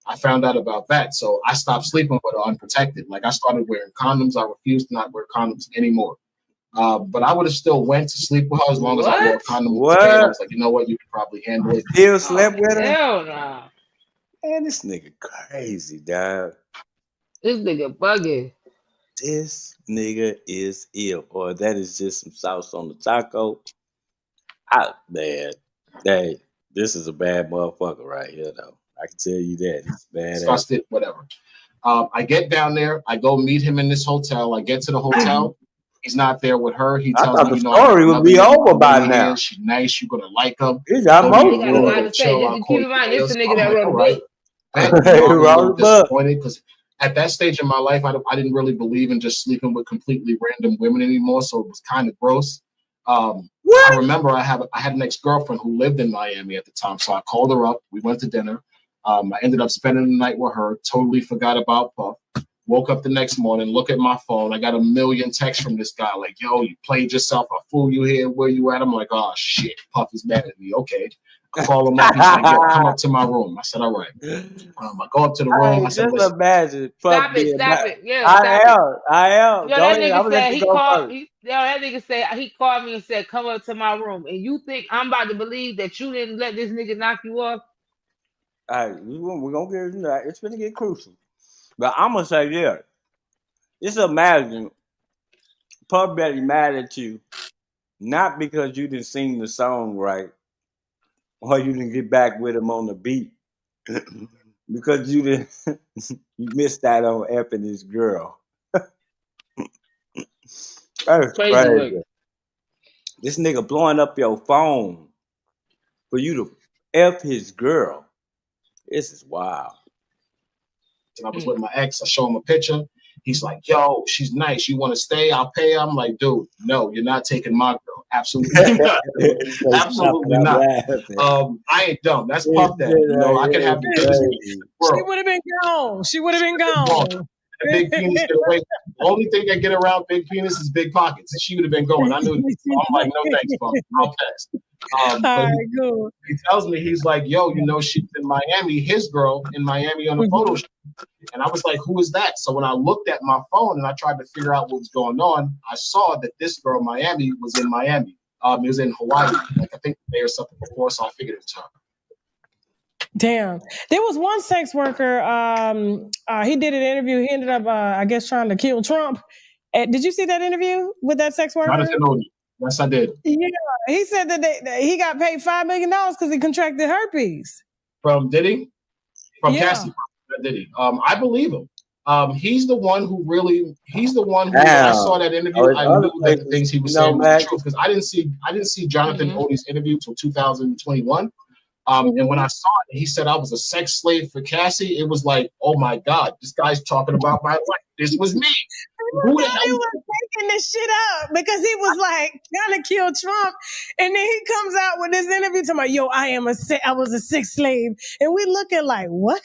I found out about that, so I stopped sleeping with her unprotected. Like, I started wearing condoms. I refused to not wear condoms anymore. But I would have still went to sleep with her as long as I wore a condom. I was like, you know what? You could probably handle it. Still slept with her? Hell no. Man, this nigga crazy, dog. This nigga bugging. This nigga is ill, or that is just some sauce on the taco. Man, this is a bad motherfucker right here, though. I can tell you that. It's bad. Disgusted, whatever. I get down there. I go meet him in this hotel. I get to the hotel, He's not there with her. He tells me, the you know, story would be over by now. She's nice. You're gonna like him. He got He got a lot to say. Just keep in mind, this is the nigga that wrote a book. I'm a little disappointed because at that stage in my life, I didn't really believe in just sleeping with completely random women anymore. So it was kind of gross. I remember I had an ex-girlfriend who lived in Miami at the time. So I called her up. We went to dinner. I ended up spending the night with her. Totally forgot about Puff. Woke up the next morning, look at my phone. I got a million texts from this guy like, yo, you played yourself. I fool you here. Where you at? I'm like, oh, shit. Puff is mad at me. Okay. I call him up. He's like, yo, come up to my room. I said, all right. I go up to the room. I said, just imagine. Stop it. Yeah, I am. Yo, that nigga said he called. That nigga said he called me and said, come up to my room. And you think I'm about to believe that you didn't let this nigga knock you off? All right, we're going to get into that. It's going to get crucial. But I'm going to say this. Just imagine Puff Daddy mad at you, not because you didn't sing the song right, or you didn't get back with him on the beat, because you missed out on effing his girl. That's crazy. This nigga blowing up your phone for you to F his girl. This is wild. I was with my ex. I show him a picture. He's like, yo, she's nice. You want to stay? I'll pay her. I'm like, dude, no, you're not taking my girl. Absolutely not. Absolutely not. I ain't dumb. That's Puff Daddy. You know, I could have the biggest penis in the world. She would have been gone. She would have been gone. The big penis get away. The only thing that get around big penis is big pockets. She would have been going. I knew this. So I'm like, no thanks, Puff. I'll pass. He tells me, he's like, yo, you know, she's in Miami, his girl in Miami on a photo shoot. And I was like, who is that? So when I looked at my phone and I tried to figure out what was going on, I saw that this girl, Miami, was in Miami. It was in Hawaii, like I think the day or something before, so I figured it was her. Damn. There was one sex worker, he did an interview. He ended up, I guess, trying to kill Trump. Did you see that interview with that sex worker? Yes, I did. Yeah, he said that he got paid $5 million because he contracted herpes. From Diddy? From Cassie. Diddy. I believe him. He's the one who when I saw that interview, I knew that the things he was saying was the truth, because I didn't see Jonathan Odie's interview till 2021. And when I saw it, he said I was a sex slave for Cassie. It was like, oh my God, this guy's talking about my life. This was me. Who the hell was making this shit up because he was like trying to kill Trump, and then he comes out with this interview talking about, yo, I was a sex slave, and we looking like, what?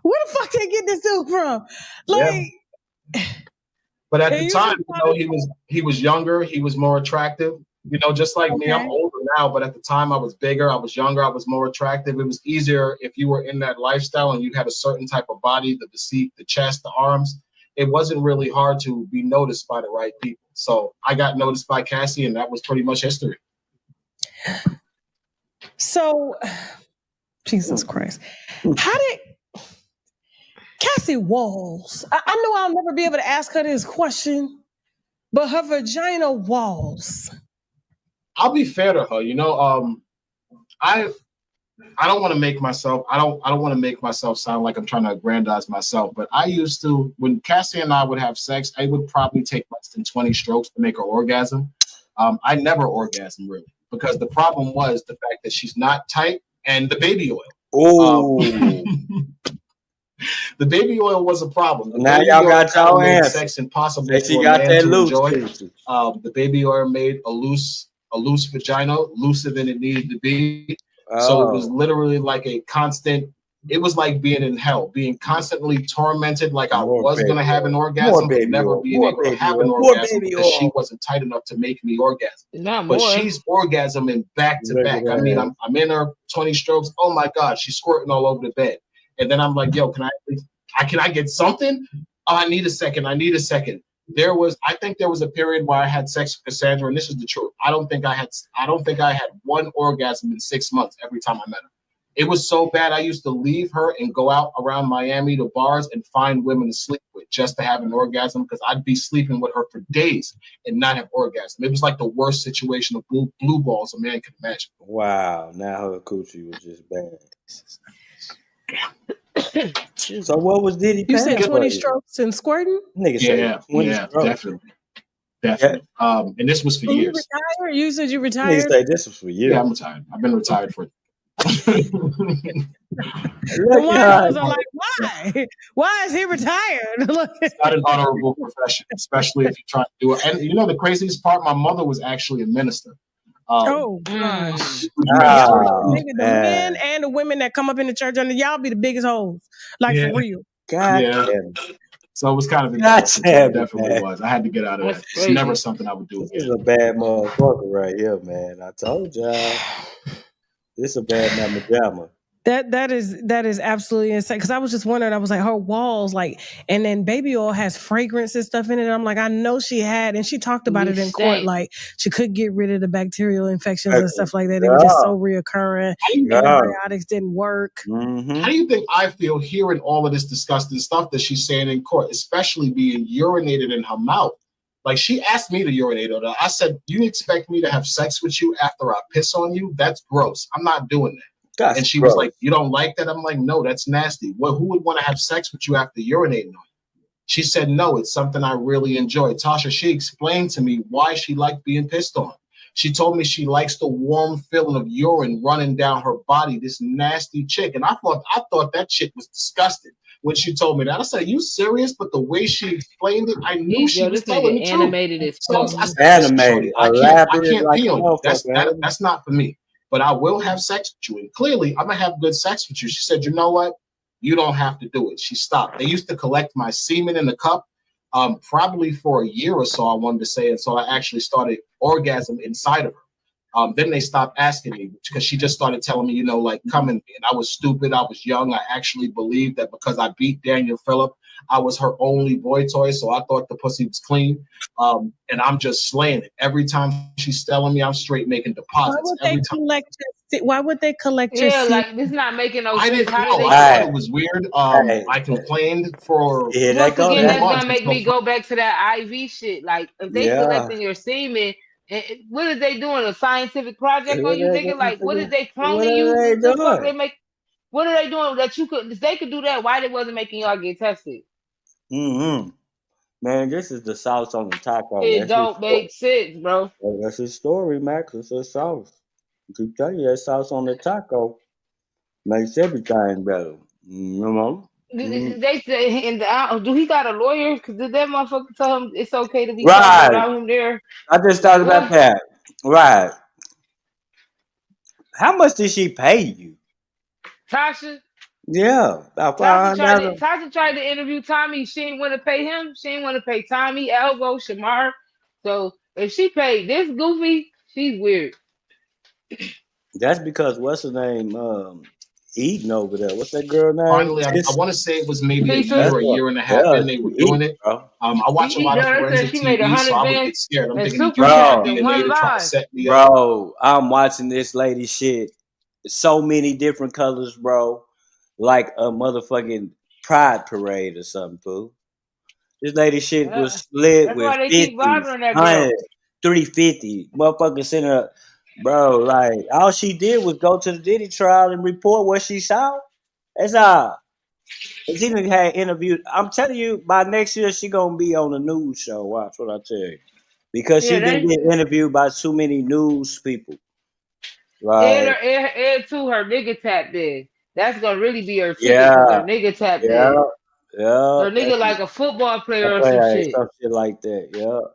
Where the fuck they get this dude from? Like, but at the time, you know, he was younger, he was more attractive. You know, just like me, I'm older now, but at the time I was bigger, I was younger, I was more attractive. It was easier if you were in that lifestyle and you had a certain type of body, the physique, the chest, the arms. It wasn't really hard to be noticed by the right people. So I got noticed by Cassie, and that was pretty much history. So, Jesus Christ. How did Cassie Walls, I know I'll never be able to ask her this question, but her vagina walls. I'll be fair to her. You know, I don't want to make myself, I don't want to make myself sound like I'm trying to aggrandize myself, but I used to, when Cassie and I would have sex, I would probably take less than 20 strokes to make her orgasm. I never orgasm really, because the problem was the fact that she's not tight and the baby oil. Oh. The baby oil was a problem. Now y'all got y'all answer. Sex impossible. She got that loose. The baby oil made a loose vagina, looser than it needed to be. So it was literally like a constant. It was like being in hell, being constantly tormented, like I was going to have an orgasm, but never being able to have an orgasm because she wasn't tight enough to make me orgasm. But she's orgasming back to back. I mean, I'm in her 20 strokes. Oh my God, she's squirting all over the bed. And then I'm like, yo, can I get something? Oh, I need a second. I think there was a period where I had sex with Cassandra, and this is the truth. I don't think I had one orgasm in 6 months every time I met her. It was so bad. I used to leave her and go out around Miami to bars and find women to sleep with just to have an orgasm, because I'd be sleeping with her for days and not have orgasm. It was like the worst situation of blue balls a man could imagine. Wow. Now her coochie was just bad. So what was Diddy? You said 20 strokes and squirting? Nigga said 20 strokes. Definitely. Definitely. And this was for years. You retired? You said you retired? You say this was for years. Yeah, I'm retired. I've been retired for. The wives are like, why? Why is he retired? It's not an honorable profession, especially if you try to do it. And you know the craziest part, my mother was actually a minister. Oh gosh! Oh, the men and the women that come up in the church under y'all be the biggest hoes, like for real. God yeah. damn. So it was kind of embarrassing. It definitely was. I had to get out of that. It's never something I would do again. This is a bad motherfucker right here, man. I told y'all. This is a bad mama jamma. That is absolutely insane. Because I was just wondering, I was like, her walls, like, and then baby oil has fragrance and stuff in it. I'm like, I know she had, and she talked about it in court, like she could get rid of the bacterial infections and stuff like that. They were just so reoccurring. Antibiotics didn't work. Mm-hmm. How do you think I feel hearing all of this disgusting stuff that she's saying in court, especially being urinated in her mouth? Like, she asked me to urinate on her. I said, you expect me to have sex with you after I piss on you? That's gross. I'm not doing that. That's and she gross. was like, you don't like that? I'm like, no, that's nasty. Well, who would want to have sex with you after urinating on you? She said, no, it's something I really enjoy. Tasha, she explained to me why she liked being pissed on. She told me she likes the warm feeling of urine running down her body, this nasty chick. And I thought that shit was disgusting when she told me that. I said, are you serious? But the way she explained it, I knew she was telling the truth. So I said, animated. I can't pee on you. That's not for me. But I will have sex with you. And clearly, I'm going to have good sex with you. She said, you know what? You don't have to do it. She stopped. They used to collect my semen in the cup probably for a year or so, I wanted to say. And so I actually started orgasm inside of her. Then they stopped asking me because she just started telling me, you know, like, come in. And I was stupid. I was young. I actually believed that because I beat Daniel Phillip, I was her only boy toy. So I thought the pussy was clean. And I'm just slaying it. Every time she's telling me, I'm straight making deposits. Why would they collect your semen? Like, this not making no sense. I didn't know. I thought it was weird. I complained for... Once again, that's going to make me go back to that IV shit. Like, if they collecting your semen, what are they doing? A scientific project on you, nigga? Like, what is they cloning you? What the fuck they make? What are they doing that you could? They could do that. Why they wasn't making y'all get tested? Mm-hmm. Man, this is the sauce on the taco. It don't make sense, bro. That's his story, Max. It's a sauce. I keep telling you, that sauce on the taco makes everything better. You know? They say, do he got a lawyer? Because did that motherfucker tell him it's okay to be talking without him there? I just thought about that. Right. How much did she pay you? Tasha? Yeah, about $500. Tasha tried to interview Tommy. She didn't want to pay him. She didn't want to pay Tommy, Elbow, Shamar. So if she paid this goofy, she's weird. That's because what's her name? Eating over there. What's that girl name? Finally, I want to say it was maybe a year and a half in they were doing it. I watch a lot of forensic TV, so I would get scared. I'm thinking, bro, I'm watching this lady shit. So many different colors, bro. Like a motherfucking pride parade or something, fool. This lady shit was split with 50, 100, 350. Motherfucker sent her, bro, like, all she did was go to the Diddy trial and report what she saw. That's all. And she done had interviewed. I'm telling you, by next year, she gonna be on a news show. Watch what I tell you. Because she been getting interviewed by too many news people. Like, and to her nigga tap dead. That's gonna really be her ticket because her nigga tap dead. Yeah. Her nigga like a football player or some shit. Some shit like that.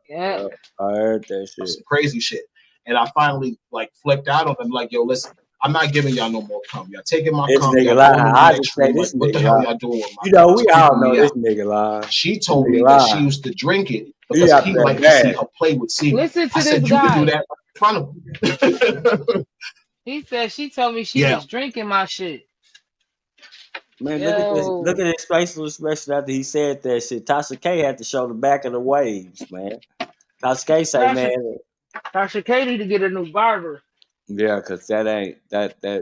Yeah. I heard that shit. Some crazy shit. And I finally like flipped out on them, like, yo, listen, I'm not giving y'all no more cum. Y'all taking my cum. I just say this what the hell y'all doing with my You know, we all know this nigga lie. She told me that she used to drink it because he liked to see her play with semen. Listen to I said, this you guy. can do that in front of him. He said she told me she was drinking my shit. Man, look at his facial expression after he said that shit. Tasha K had to show the back of the waves, man. Tasha K say, man. Tasha K need to get a new barber. Yeah, cause that ain't that. They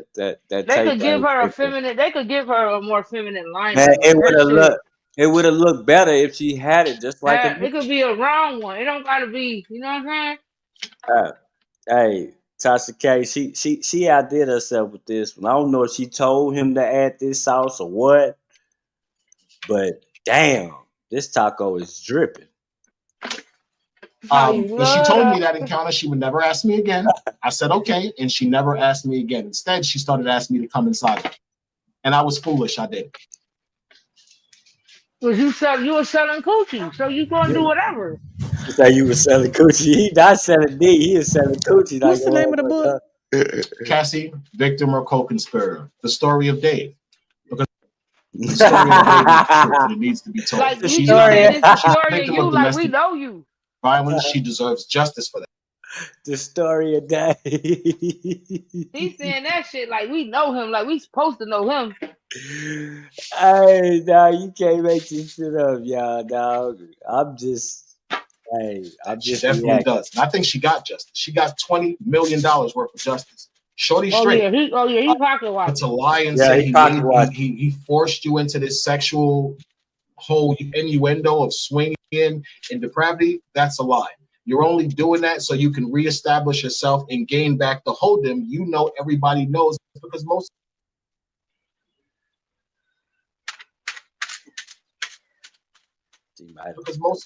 could give her a feminine. They could give her a more feminine line. Man, it would have looked better if she had it just like it could be a round one. It don't gotta be. You know what I'm saying? Hey, Tasha K, she outdid herself with this one. I don't know if she told him to add this sauce or what, but damn, this taco is dripping. When she told me that encounter, she would never ask me again. I said, okay. And she never asked me again. Instead, she started asking me to come inside. And I was foolish. I did. Cause you were selling coochie, so you gonna do whatever. You say you were selling coochie. He not selling D. He is selling coochie. What's the name of the book? Cassie, Victim or Co-Conspirator. The story of Dave. Because the story of Dave is the truth and it needs to be told. Like She's you not saying a this story of victim you, of like we domestic know you. violence. She deserves justice for that. The story of Dave. He's saying that shit like we know him, like we supposed to know him. Hey, dog, you can't make this shit up, y'all, dog. I'm just She definitely reacting. does. And I think she got justice. She got $20 million worth of justice. Shorty straight. He pocket watching. But to lie and say he forced you into this sexual whole innuendo of swinging and depravity, that's a lie. You're only doing that so you can reestablish yourself and gain back the hold'em. You know everybody knows because most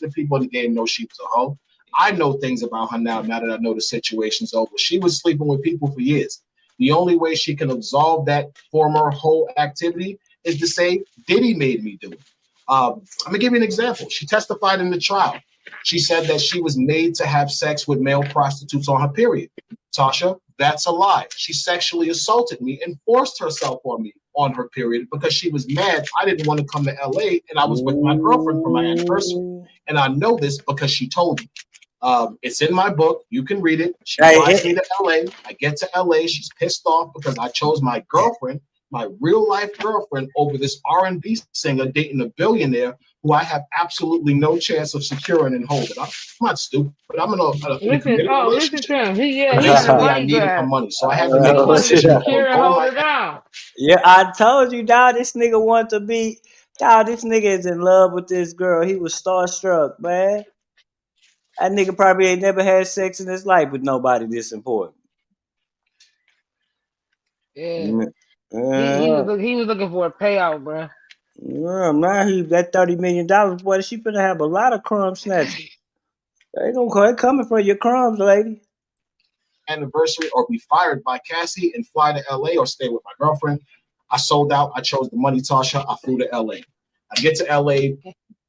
of the people in the game know she was a hoe. I know things about her now that I know the situation's over. She was sleeping with people for years. The only way she can absolve that former hoe activity is to say Diddy made me do it. I'm gonna give you an example. She testified in the trial. She said that she was made to have sex with male prostitutes on her period. Tasha, that's a lie. She sexually assaulted me and forced herself on me on her period because she was mad I didn't want to come to LA and I was with my girlfriend for my anniversary. And I know this because she told me. It's in my book. You can read it. She flies me to LA. I get to LA. She's pissed off because I chose my girlfriend, my real life girlfriend, over this R&B singer dating a billionaire who I have absolutely no chance of securing and holding. I'm not stupid, but I'm in a committed relationship. Listen to him. Basically, I needed her money, so I had to make a decision. Yeah, I told you, dog. This nigga want to be. Dog, this nigga is in love with this girl. He was starstruck, man. That nigga probably ain't never had sex in his life with nobody this important. Yeah. He was looking for a payout, bro. Yeah, man, that $30 million, boy, she finna have a lot of crumb snatchers. They coming for your crumbs, lady. Anniversary or be fired by Cassie and fly to LA or stay with my girlfriend. I sold out. I chose the money, Tasha. I flew to LA. I get to LA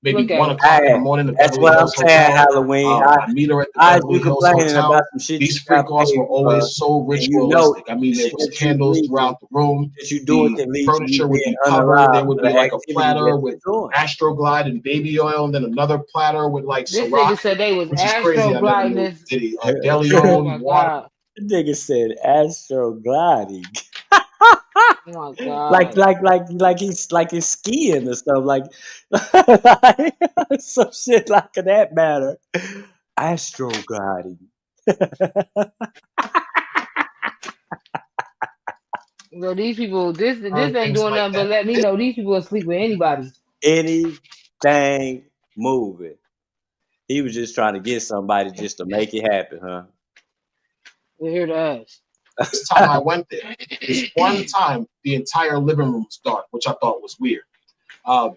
maybe 1 o'clock in the morning. That's what I'm saying, Halloween. I meet her at the Beverly Hills Hotel. These freak offs were always so ritualistic. I mean, there was candles throughout the room. The furniture would be covered. There would be like a platter with Astroglide and baby oil, and then another platter with like This nigga said they was Astrogliding. Deli-on water. The nigga said Astrogliding. Oh my God. like he's skiing or stuff, like some shit like that matter. Astrogliding. Well, these people, this ain't doing nothing but let me know these people will sleep with anybody. Anything moving. He was just trying to get somebody just to make it happen, huh? We hear that. This time I went there, this one time, the entire living room was dark, which I thought was weird.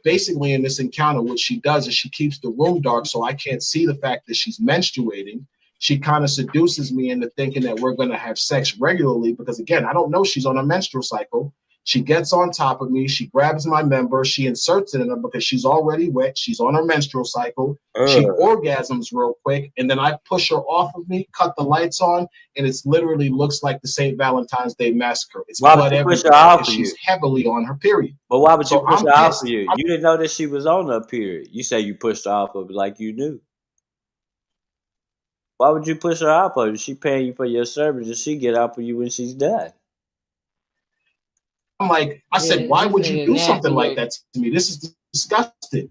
Basically, in this encounter, what she does is she keeps the room dark so I can't see the fact that she's menstruating. She kind of seduces me into thinking that we're going to have sex regularly because, again, I don't know she's on a menstrual cycle. She gets on top of me. She grabs my member. She inserts it in her because she's already wet. She's on her menstrual cycle. She orgasms real quick. And then I push her off of me, cut the lights on, and it literally looks like the St. Valentine's Day massacre. It's blood everywhere. She's heavily on her period. But why would you push her off of you? You didn't know that she was on her period. You say you pushed her off of it like you knew. Why would you push her off of you? She paying you for your service and she get off of you when she's done. I'm like, I said, why would you do something like that to me? This is disgusting.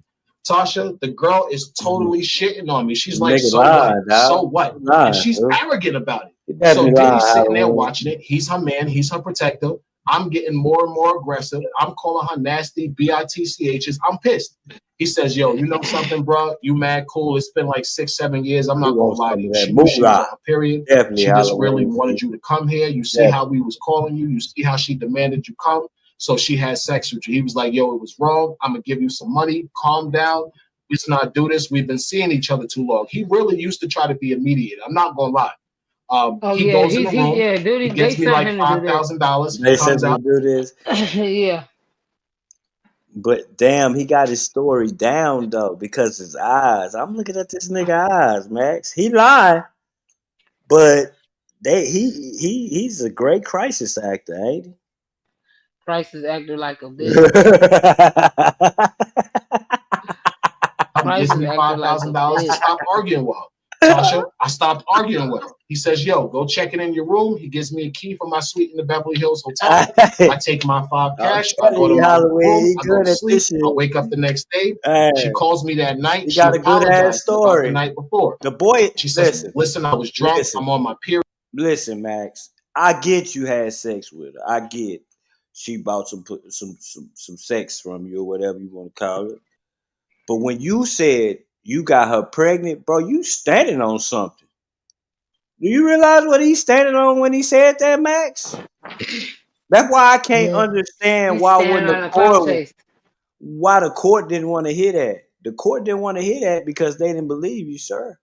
Tasha, the girl is totally shitting on me. She's like, so what? And she's arrogant about it. So Diddy's sitting there watching it. He's her man. He's her protector. I'm getting more and more aggressive. I'm calling her nasty bitchs. I'm pissed. He says, yo, you know something, bro? You mad cool. It's been like 6-7 years. I'm not going to lie to you. She was on her period. She just really wanted you to come here. You see how we was calling you. You see how she demanded you come. So she had sex with you. He was like, yo, it was wrong. I'm going to give you some money. Calm down. let's not do this. We've been seeing each other too long. He really used to try to be a mediator. I'm not gonna lie. He goes in the room. He gets me like $5,000. They said to do this. Yeah. But damn, he got his story down though because his eyes. I'm looking at this nigga eyes, Max. He lied, but he's a great crisis actor, ain't he? Crisis actor like a bitch. He gives me $5,000 to stop arguing with her. Tasha, I stopped arguing with her. He says, yo, go check it in your room. He gives me a key for my suite in the Beverly Hills Hotel. I take my $5 cash. I go to my room. I go to sleep. I wake up the next day. She calls me that night. She got a good ass story. The night before. The boy, she says, listen, I was drunk. I'm on my period. Listen, Max, I get you had sex with her. I get she bought some sex from you or whatever you want to call it. But when you said you got her pregnant, bro, you standing on something. Do you realize what he's standing on when he said that, Max? That's why I can't understand why the court didn't want to hear that. The court didn't want to hear that because they didn't believe you, sir.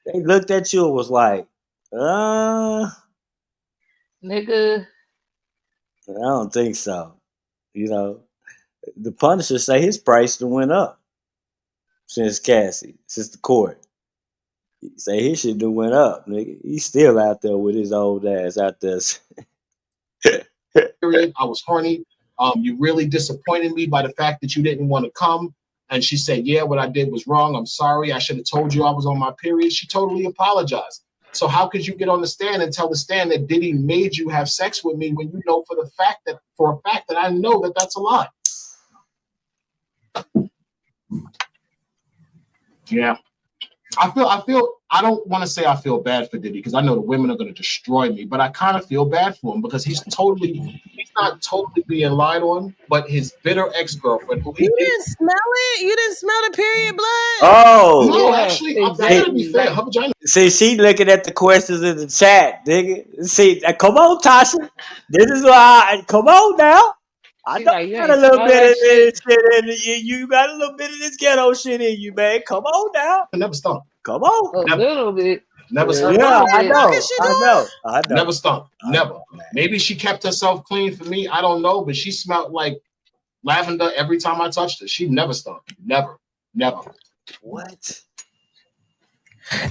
They looked at you and was like, nigga. I don't think so. You know, the Punisher say his price went up since the court. He say his shit went up, nigga. He's still out there with his old ass out there. Period. I was horny. You really disappointed me by the fact that you didn't want to come. And she said, yeah, what I did was wrong. I'm sorry. I should have told you I was on my period. She totally apologized. So how could you get on the stand and tell the stand that Diddy made you have sex with me when you know for a fact that I know that that's a lie? Yeah. I don't want to say I feel bad for Diddy because I know the women are going to destroy me, but I kind of feel bad for him because he's not totally being lied on, but his bitter ex-girlfriend. You didn't smell it? You didn't smell the period blood? Oh. No, actually, exactly. I gotta be fair. Her vagina. See, she looking at the questions in the chat, nigga. See, come on, Tasha. This is why come on now. I know you got a little bit of this shit in you. You got a little bit of this ghetto shit in you, man. Come on now. I never stunk. Come on. A little bit. Never stunk. Yeah, I know. Never stunk. Never. Maybe she kept herself clean for me. I don't know, but she smelled like lavender every time I touched her. She never stunk. Never. What?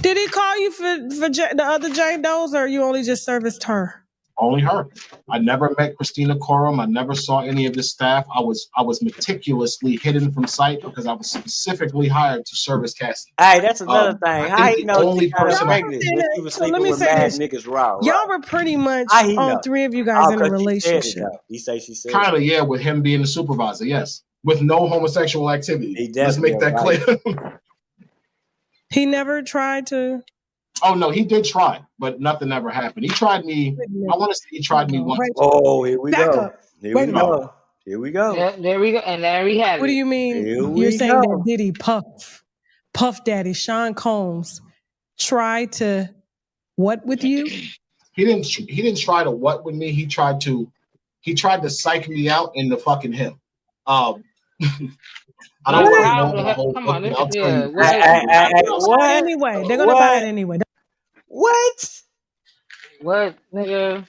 Did he call you for the other Jane Does, or you only just serviced her? Only her. I never met Christina Coram. I never saw any of the staff. I was meticulously hidden from sight because I was specifically hired to service Cassie. Hey, that's another thing. I think the only person pregnant. So let me say this. Niggas raw. Y'all were pretty much all three of you guys in a relationship. She said kind of, yeah, with him being the supervisor, yes. With no homosexual activity. Let's make that clear. He never tried to. Oh no, he did try, but nothing ever happened. He tried me. I want to say he tried me once. Oh, here we go. Here we go. Yeah, there we go. And there we have it. What do you mean? You're saying that Diddy Puff Daddy, Sean Combs, tried to what with you? He didn't try to what with me. He tried to psych me out into fucking him. I don't want to know the whole. Come on, what? Anyway, they're gonna buy it anyway. What? What, nigga?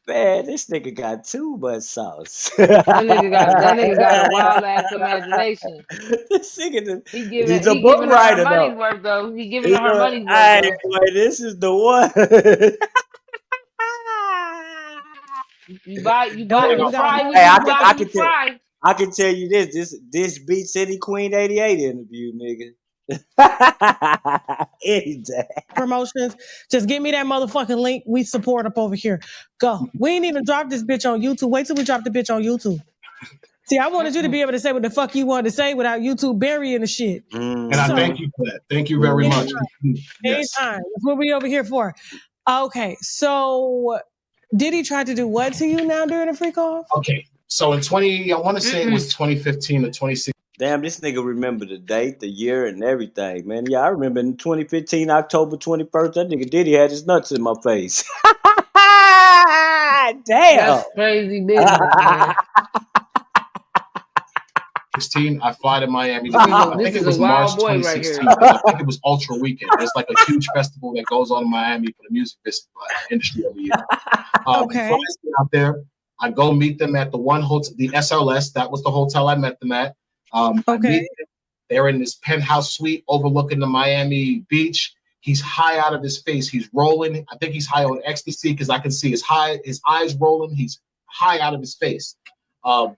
Man, this nigga got too much sauce. That nigga got a wild ass imagination. This nigga, he's a book writer though. Worth, though. He giving her money's worth. Hey, boy, this is the one. you buy fry. I can tell you this beats any Queen 88 interview, nigga. Any day. Promotions. Just give me that motherfucking link. We support up over here. Go. We ain't even dropped this bitch on YouTube. Wait till we drop the bitch on YouTube. See, I wanted you to be able to say what the fuck you wanted to say without YouTube burying the shit. And I thank you for that. Thank you very much. Yes. Anytime. That's what we over here for. Okay, so did he try to do what to you now during the freak off? Okay, so in I want to say it was 2015 or 2016. Damn, this nigga remember the date, the year, and everything, man. Yeah, I remember in 2015, October 21st, that nigga Diddy had his nuts in my face. Damn. That's crazy business, man. 16, I fly to Miami. I think it was March 2016. Right, I think it was Ultra Weekend. It's like a huge festival that goes on in Miami for the music industry every year. Okay. Out there, I go meet them at the one hotel, the SLS. That was the hotel I met them at. Okay. They're in this penthouse suite overlooking the Miami beach. He's high out of his face. He's rolling. I think he's high on ecstasy because I can see his eyes rolling. He's high out of his face. I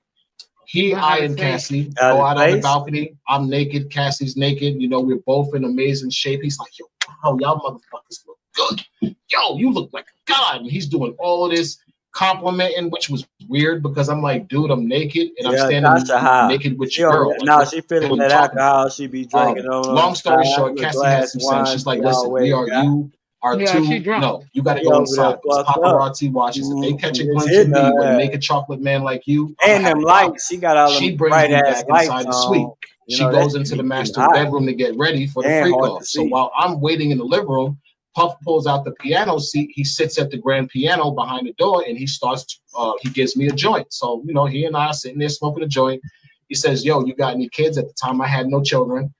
and Cassie go out on the balcony. I'm naked. Cassie's naked. You know, we're both in amazing shape. He's like, yo, wow, y'all motherfuckers look good. Yo, you look like a god. And he's doing all of this complimenting, which was weird because I'm like, dude, I'm naked and I'm standing naked with your girl. Now she feeling that alcohol she be drinking on. Long story short, Cassie has some sense. She's like, listen, you are too. No, you got to go inside. Paparazzi watches. If they catch a glimpse of me with a naked chocolate man like you, and them lights, she got all them. She brings me back inside the suite. She goes into the master bedroom to get ready for the freak off. So while I'm waiting in the living room, Puff pulls out the piano seat. He sits at the grand piano behind the door, and he starts. He gives me a joint. So you know, he and I are sitting there smoking a joint. He says, "Yo, you got any kids?" At the time, I had no children.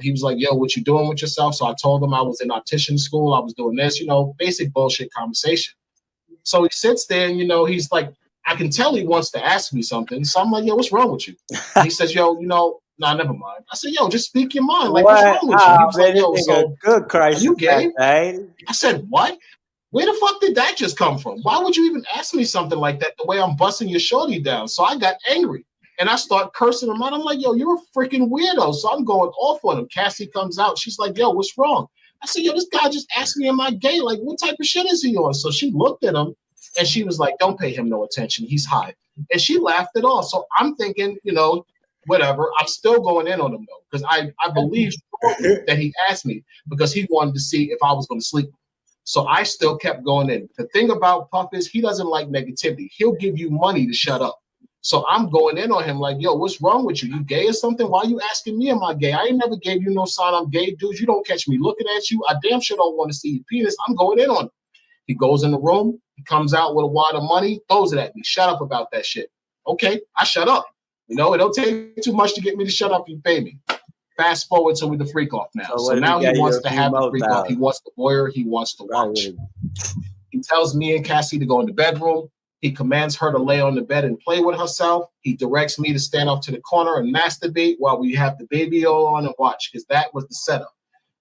He was like, "Yo, what you doing with yourself?" So I told him I was in optician school. I was doing this, you know, basic bullshit conversation. So he sits there, and you know, he's like, I can tell he wants to ask me something. So I'm like, "Yo, what's wrong with you?" And he says, "Yo, you know." Nah, never mind. I said, "Yo, just speak your mind. Like, what's wrong with you?" He was like, "Yo, so good Christ, are you gay?" I said, "What? Where the fuck did that just come from? Why would you even ask me something like that? The way I'm busting your shorty down." So I got angry and I start cursing him out. I'm like, "Yo, you're a freaking weirdo." So I'm going off on him. Cassie comes out. She's like, "Yo, what's wrong?" I said, "Yo, this guy just asked me, am I gay? Like, what type of shit is he on?" So she looked at him and she was like, "Don't pay him no attention. He's high." And she laughed it off. So I'm thinking, you know, whatever. I'm still going in on him though, because I believe that he asked me because he wanted to see if I was going to sleep. So I still kept going in. The thing about Puff is he doesn't like negativity. He'll give you money to shut up. So I'm going in on him like, "Yo, what's wrong with you? You gay or something? Why are you asking me am I gay? I ain't never gave you no sign I'm gay, dude. You don't catch me looking at you. I damn sure don't want to see your penis." I'm going in on him. He goes in the room. He comes out with a wad of money, throws it at me. "Shut up about that shit." Okay, I shut up. You know, it don't take too much to get me to shut up. You pay me. Fast forward to with the freak off now. So now he wants to have the freak off. He wants the voyeur. He wants to watch. He tells me and Cassie to go in the bedroom. He commands her to lay on the bed and play with herself. He directs me to stand off to the corner and masturbate while we have the baby oil on and watch, because that was the setup.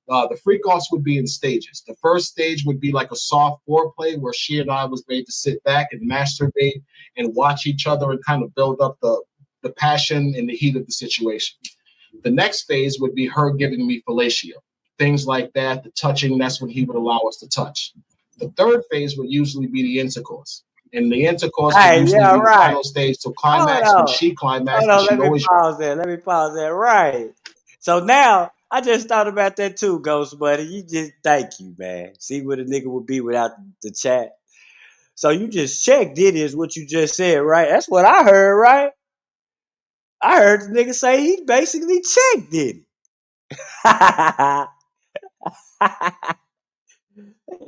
The freak offs would be in stages. The first stage would be like a soft foreplay where she and I was made to sit back and masturbate and watch each other and kind of build up the passion and the heat of the situation. The next phase would be her giving me fellatio, things like that, the touching. That's when he would allow us to touch. The third phase would usually be the intercourse. And the intercourse would usually be the final stage to climax when she climaxed. Let me pause there. Right. So now I just thought about that too, Ghost Buddy. You just thank you, man. See what a nigga would be without the chat. So you just checked it is what you just said, right? That's what I heard, right? I heard the nigga say he basically checked it.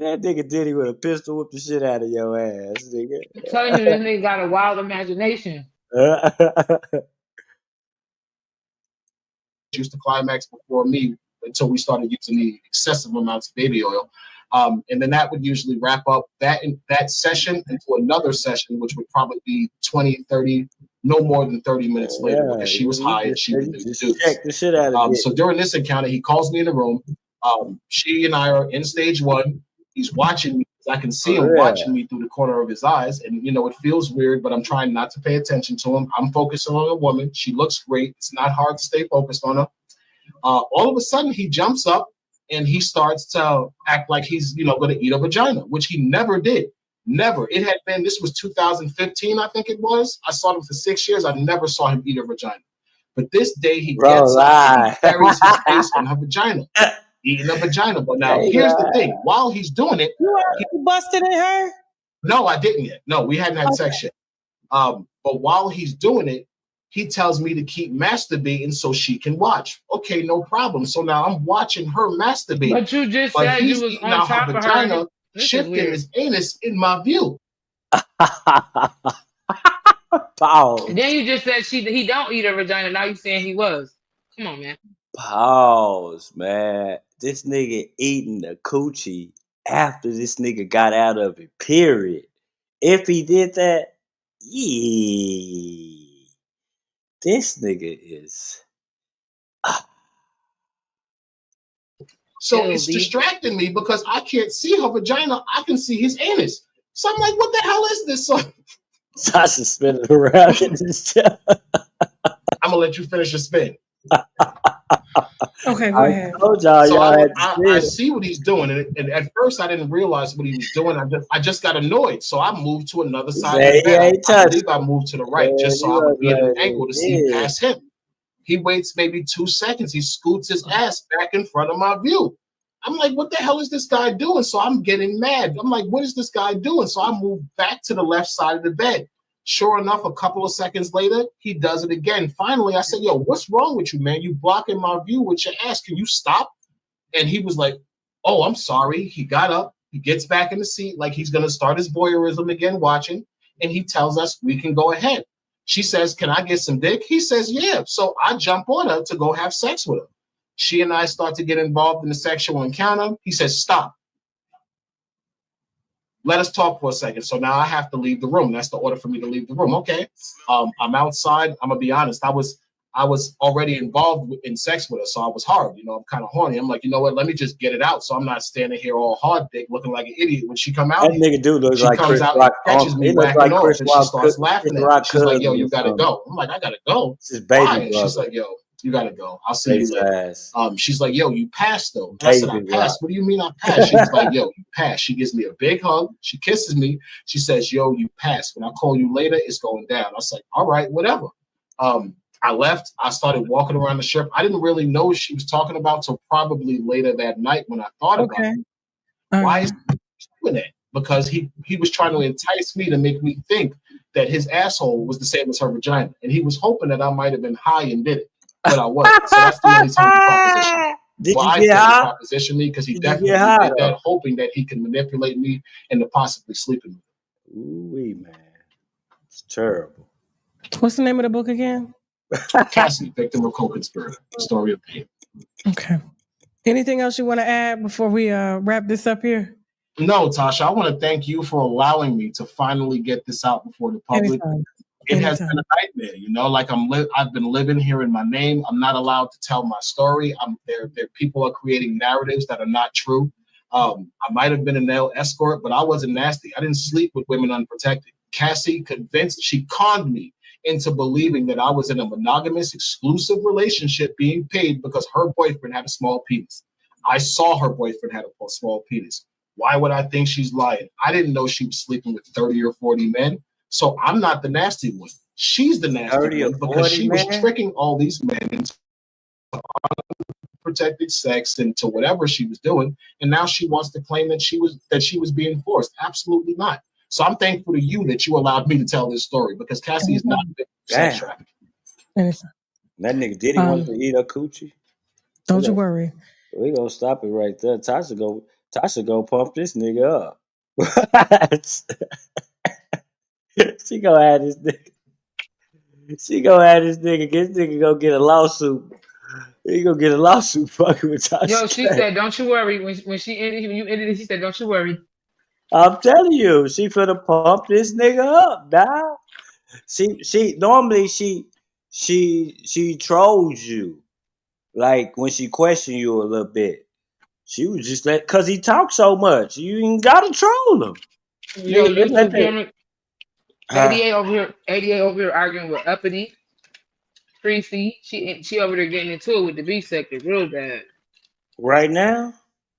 That nigga Diddy with a pistol whip the shit out of your ass, nigga. I'm telling you, this nigga got a wild imagination. Used to climax before me until we started using the excessive amounts of baby oil. And then that would usually wrap up that session into another session, which would probably be 20, 30, no more than 30 minutes later, because she was high and she was induced. Check the shit out of so during this encounter, he calls me in the room. She and I are in stage one. He's watching me. I can see him watching me through the corner of his eyes. And, you know, it feels weird, but I'm trying not to pay attention to him. I'm focusing on a woman. She looks great. It's not hard to stay focused on her. All of a sudden, he jumps up and he starts to act like he's, you know, going to eat a vagina, which he never did. Never. It had been, this was 2015, I think it was. I saw him for 6 years. I never saw him eat a vagina. But this day, he gets up and he buries his face in her vagina. Eating a vagina. But now, here's the thing. While he's doing it... You busted in her? No, I didn't yet. No, we hadn't had sex yet. But while he's doing it, he tells me to keep masturbating so she can watch. Okay, no problem. So now I'm watching her masturbate. But you just said you was on top of her. Shifting his anus in my view. Pause. And then you just said he don't eat her vagina. Now you saying he was. Come on, man. Pause, man. This nigga eating the coochie after this nigga got out of it. Period. If he did that, yeah, this nigga is. So it's distracting me because I can't see her vagina. I can see his anus. So I'm like, what the hell is this? So Tasha spinning around in his chair. I'm gonna let you finish your spin. Okay, go ahead. I told y'all, So had to I see what he's doing, and at first I didn't realize what he was doing. I just got annoyed, so I moved to another side of the bed. I believe I moved to the right, just so I would be at an angle to see past him. He waits maybe 2 seconds. He scoots his ass back in front of my view. I'm like, what the hell is this guy doing? So I'm getting mad. I'm like, what is this guy doing? So I moved back to the left side of the bed. Sure enough, a couple of seconds later, he does it again. Finally, I said, yo, what's wrong with you, man? You blocking my view with your ass. Can you stop? And he was like, oh, I'm sorry. He got up. He gets back in the seat like he's going to start his voyeurism again, watching. And he tells us we can go ahead. She says, can I get some dick? He says, yeah. So I jump on her to go have sex with her. She and I start to get involved in the sexual encounter. He says, stop. Let us talk for a second. So now I have to leave the room. That's the order for me to leave the room. Okay. I'm outside. I'm going to be honest. I was already involved in sex with her, so I was hard. You know, I'm kind of horny. I'm like, you know what? Let me just get it out, so I'm not standing here all hard dick, looking like an idiot when she come out. That nigga do look she like comes Chris out Rock. and catches me whacking off, and she starts laughing at me. She's like, yo, you gotta go. I'm like, I gotta go. Why? And she's like, yo, you gotta go. I'll see you later. She's like, yo, you passed though. I said, I passed. What do you mean I passed? She's like, yo, you passed. She gives me a big hug. She kisses me. She says, yo, you passed. When I call you later, it's going down. I was like, all right, whatever. I left. I started walking around the strip. I didn't really know what she was talking about till probably later that night when I thought about it. Why is he doing that? Because he was trying to entice me to make me think that his asshole was the same as her vagina. And he was hoping that I might have been high and did it. But I wasn't. So that's the only time he propositioned me. Did well, you I get high? Proposition me because he definitely did that, hoping that he can manipulate me into possibly sleeping with me. Ooh, man. It's terrible. What's the name of the book again? Cassie, Victim of Co-Conspirator, Story of Pain. Okay. Anything else you want to add before we wrap this up here? No, Tasha, I want to thank you for allowing me to finally get this out before the public. It has been a nightmare, you know, like I've been living here in my name. I'm not allowed to tell my story. There people are creating narratives that are not true. I might have been a male escort, but I wasn't nasty. I didn't sleep with women unprotected. Cassie she conned me into believing that I was in a monogamous, exclusive relationship being paid because her boyfriend had a small penis. I saw her boyfriend had a small penis. Why would I think she's lying? I didn't know she was sleeping with 30 or 40 men. So I'm not the nasty one. She's the nasty one because she was tricking all these men into unprotected sex and to whatever she was doing. And now she wants to claim that she was being forced. Absolutely not. So I'm thankful to you that you allowed me to tell this story because Cassie is not sex trafficking. That nigga did he want to eat a coochie? Don't you worry. We gonna stop it right there. Tasha go pump this nigga up. She gonna add this nigga. She gonna add this nigga. This nigga gonna get a lawsuit. He gonna get a lawsuit fucking with Tasha. Yo, she said, "Don't you worry." When you ended it, she said, "Don't you worry." I'm telling you, she finna pump this nigga up, now. She normally she trolls you, like when she question you a little bit. She was just cause he talks so much. You ain't gotta troll him. Yo, YouTube camera. 88 over here arguing with Uppity. Freezy. She over there getting into it with the B sector real bad. Right now?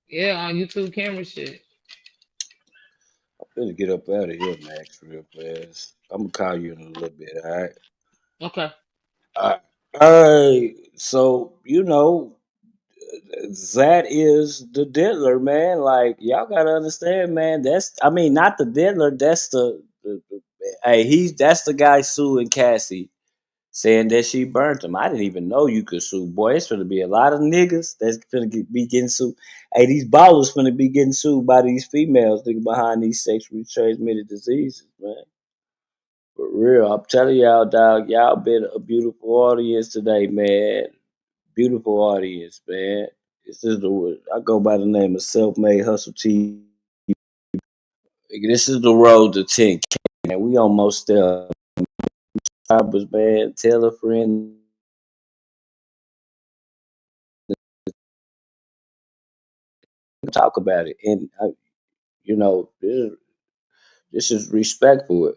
Yeah, on YouTube camera shit. I'm gonna get up out of here, Max, real fast. I'm gonna call you in a little bit, all right? Okay. All right. So, that is the diddler, man. Like, y'all gotta understand, man. Not the diddler. That's that's the guy suing Cassie, saying that she burnt him. I didn't even know you could sue. Boy, it's gonna be a lot of niggas that's gonna be getting sued. Hey, these ballers gonna be getting sued by these females behind these sexually transmitted diseases, man. For real, I'm telling y'all, dog. Y'all been a beautiful audience today, man. Beautiful audience, man. This is I go by the name of Self Made Hustle TV. This is the road to 10K, man. We almost there. Man, tell a friend. Talk about it, and you know, this is respectful.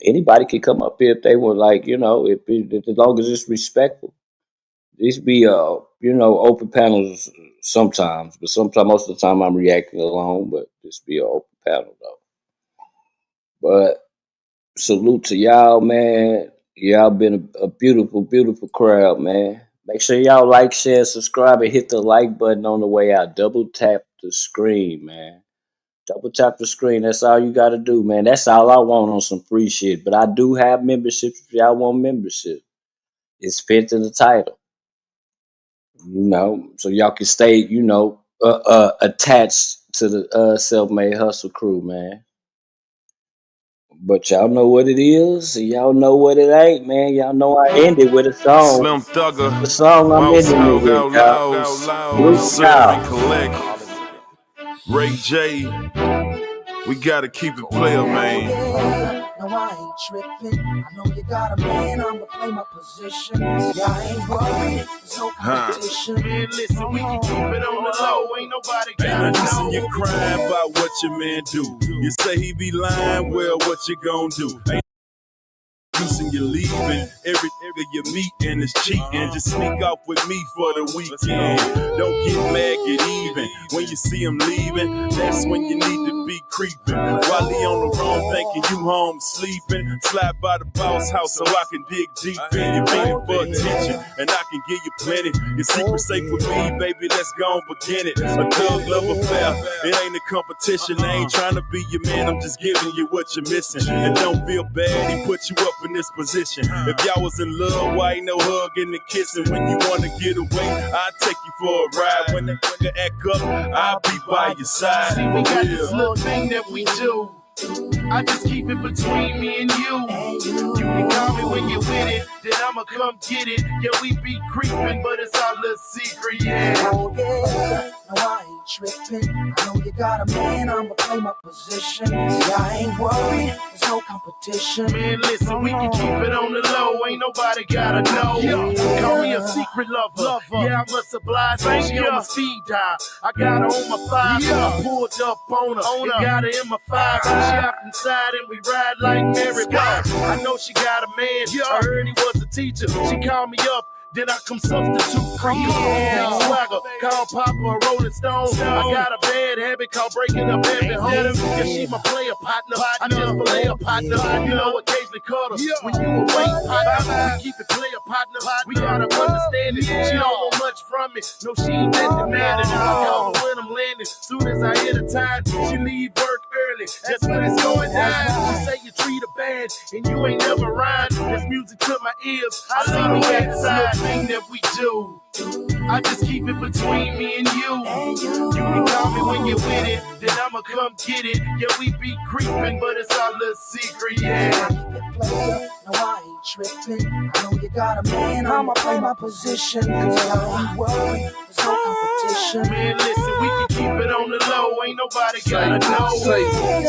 Anybody can come up here if they want, like, you know, if as long as it's respectful. These be open panels sometimes, but sometimes most of the time I'm reacting alone. But this be an open panel though. But salute to y'all, man. Y'all been a beautiful, beautiful crowd, man. Make sure y'all like, share, subscribe, and hit the like button on the way out. Double tap the screen, man. Double tap the screen. That's all you gotta do, man. That's all I want on some free shit. But I do have memberships if y'all want membership. It's pinned in the title. You know, so y'all can stay, attached to the self-made hustle crew, man. But y'all know what it is, y'all know what it ain't, man. Y'all know I ended with a song. Slim Thugger, The song I'm Boss ending it Hog with, Out y'all. Loud, Salute Serve and y'all. Collect, Ray J. We gotta keep it player, man. No, I ain't tripping. I know you got a man, I'ma play my position. See, I ain't worried, there's no competition. Man, listen, we can keep it on the low. Ain't nobody gotta know. You crying about what your man do. You say he be lying, well, what you gonna do? Ain't and you're leaving. Every nigga you meet and is cheating. Just sneak off with me for the weekend. Don't get mad, get even. When you see him leaving, that's when you need to be creeping. While he on the road thinking you home sleeping, slide by the boss house so I can dig deep in. You begging for attention, and I can give you plenty. Your secret safe with me, baby, let's go and begin it. A thug love affair, it ain't a competition. I ain't trying to be your man, I'm just giving you what you're missing. And don't feel bad, he put you up in this position. If y'all was in love, why ain't no hugging and kissing? When you wanna get away, I'll take you for a ride. When that nigga act up, I'll be by your side. See, we got this little thing that we do. I just keep it between me and you. You can call me when you're with it, then I'ma come get it. Yeah, we be creeping, but it's our little secret, yeah. Oh yeah, no, I ain't tripping. I know you got a man, I'ma play my position. See, I ain't worried, there's no competition. Man, listen, we can keep it on the low, ain't nobody gotta know. Yeah. Call me a secret lover. Yeah, I must oblige. She on my speed dial. I got her on my 5. I pulled up on her. And got her in my 5. She hopped inside and we ride like Mary Poppins. I know she got a man. I heard he was a teacher. She called me up. Then I come substitute free. Yeah, swagger, call Papa a Rolling Stone. I got a bad habit called breaking up every home. Yeah, she my player partner. I just play a partner. You know, occasionally cut her. When you away, partner, we keep it player partner. We gotta understand it. She don't want much from me. No, she ain't that demanding. I call her when I'm landing. Soon as I hit a time, she leave work early. Just when it's going down. She say you treat her bad and you ain't never rhymed. There's music to my ears. I see the inside. Thing that we do, I just keep it between me and you. You can call me when you're with it, then I'ma come get it. Yeah, we be creeping, but it's our little secret, yeah. No, I ain't tripping. I know you got a man, I'ma play my position. Cause I ain't worried, there's no competition. Man, listen, we can keep it on the low, ain't nobody gotta know.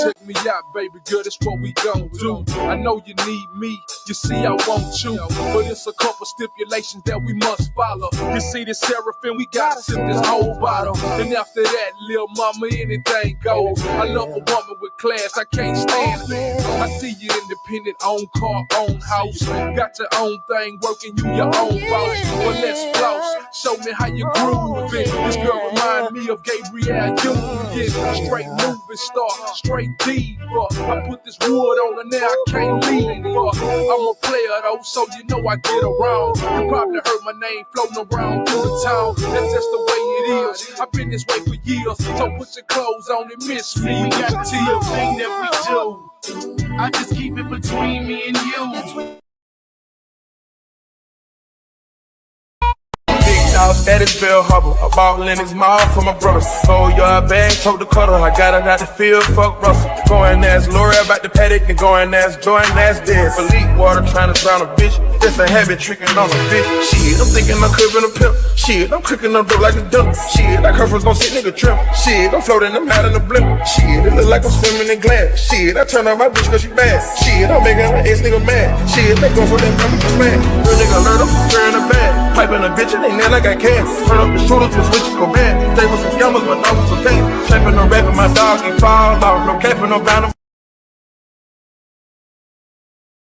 Check me out, baby girl, that's what we gon' do. I know you need me, you see I want you, but it's a couple stipulations that we must follow. You see this seraphim, we gotta sip this whole bottle. And after that, lil' mama, anything goes. I love a woman with class, I can't stand it. I see you independent, own car, own house. Got your own thing, working you your own boss. Well, let's floss, show me how you groove it. This girl remind me of Gabrielle Union. Straight moving star, straight diva. I put this wood on her now, I can't leave her. I'm a player though, so you know I get around. You probably heard my name floating around through the town. That's just the way it is. I've been this way for years, so put your clothes on and miss me. We got the thing that we do. I just keep it between me and you. Big dog at his Bell Harbor. I bought Lennox Mall for my brothers. Sold yard bag, told the cutter. I got it out the field, fuck Russell. Going ass Lori about the paddock and going ass Jordan, ass dead. For leak water, trying to drown a bitch. That's a habit tricking on a bitch. Shit, I'm thinking I'm cribbing a pimp. Shit, I'm cooking up dope like a dump. Shit, like her first gon' sit nigga trim. Shit, I'm floating, I'm out in the blimp. Shit, it look like I'm swimming in glass. Shit, I turn on my bitch cause she bad. Shit, I'm making her ex nigga mad. Shit, they go for that fucking man. Real nigga learn up, wearing a bag. Piping a bitch and they nail like I can. Turn up the shooters with switches go bad. They was some yummers, but I was okay. Trapping no rapping, my dog, he fall off. No capping, no bound,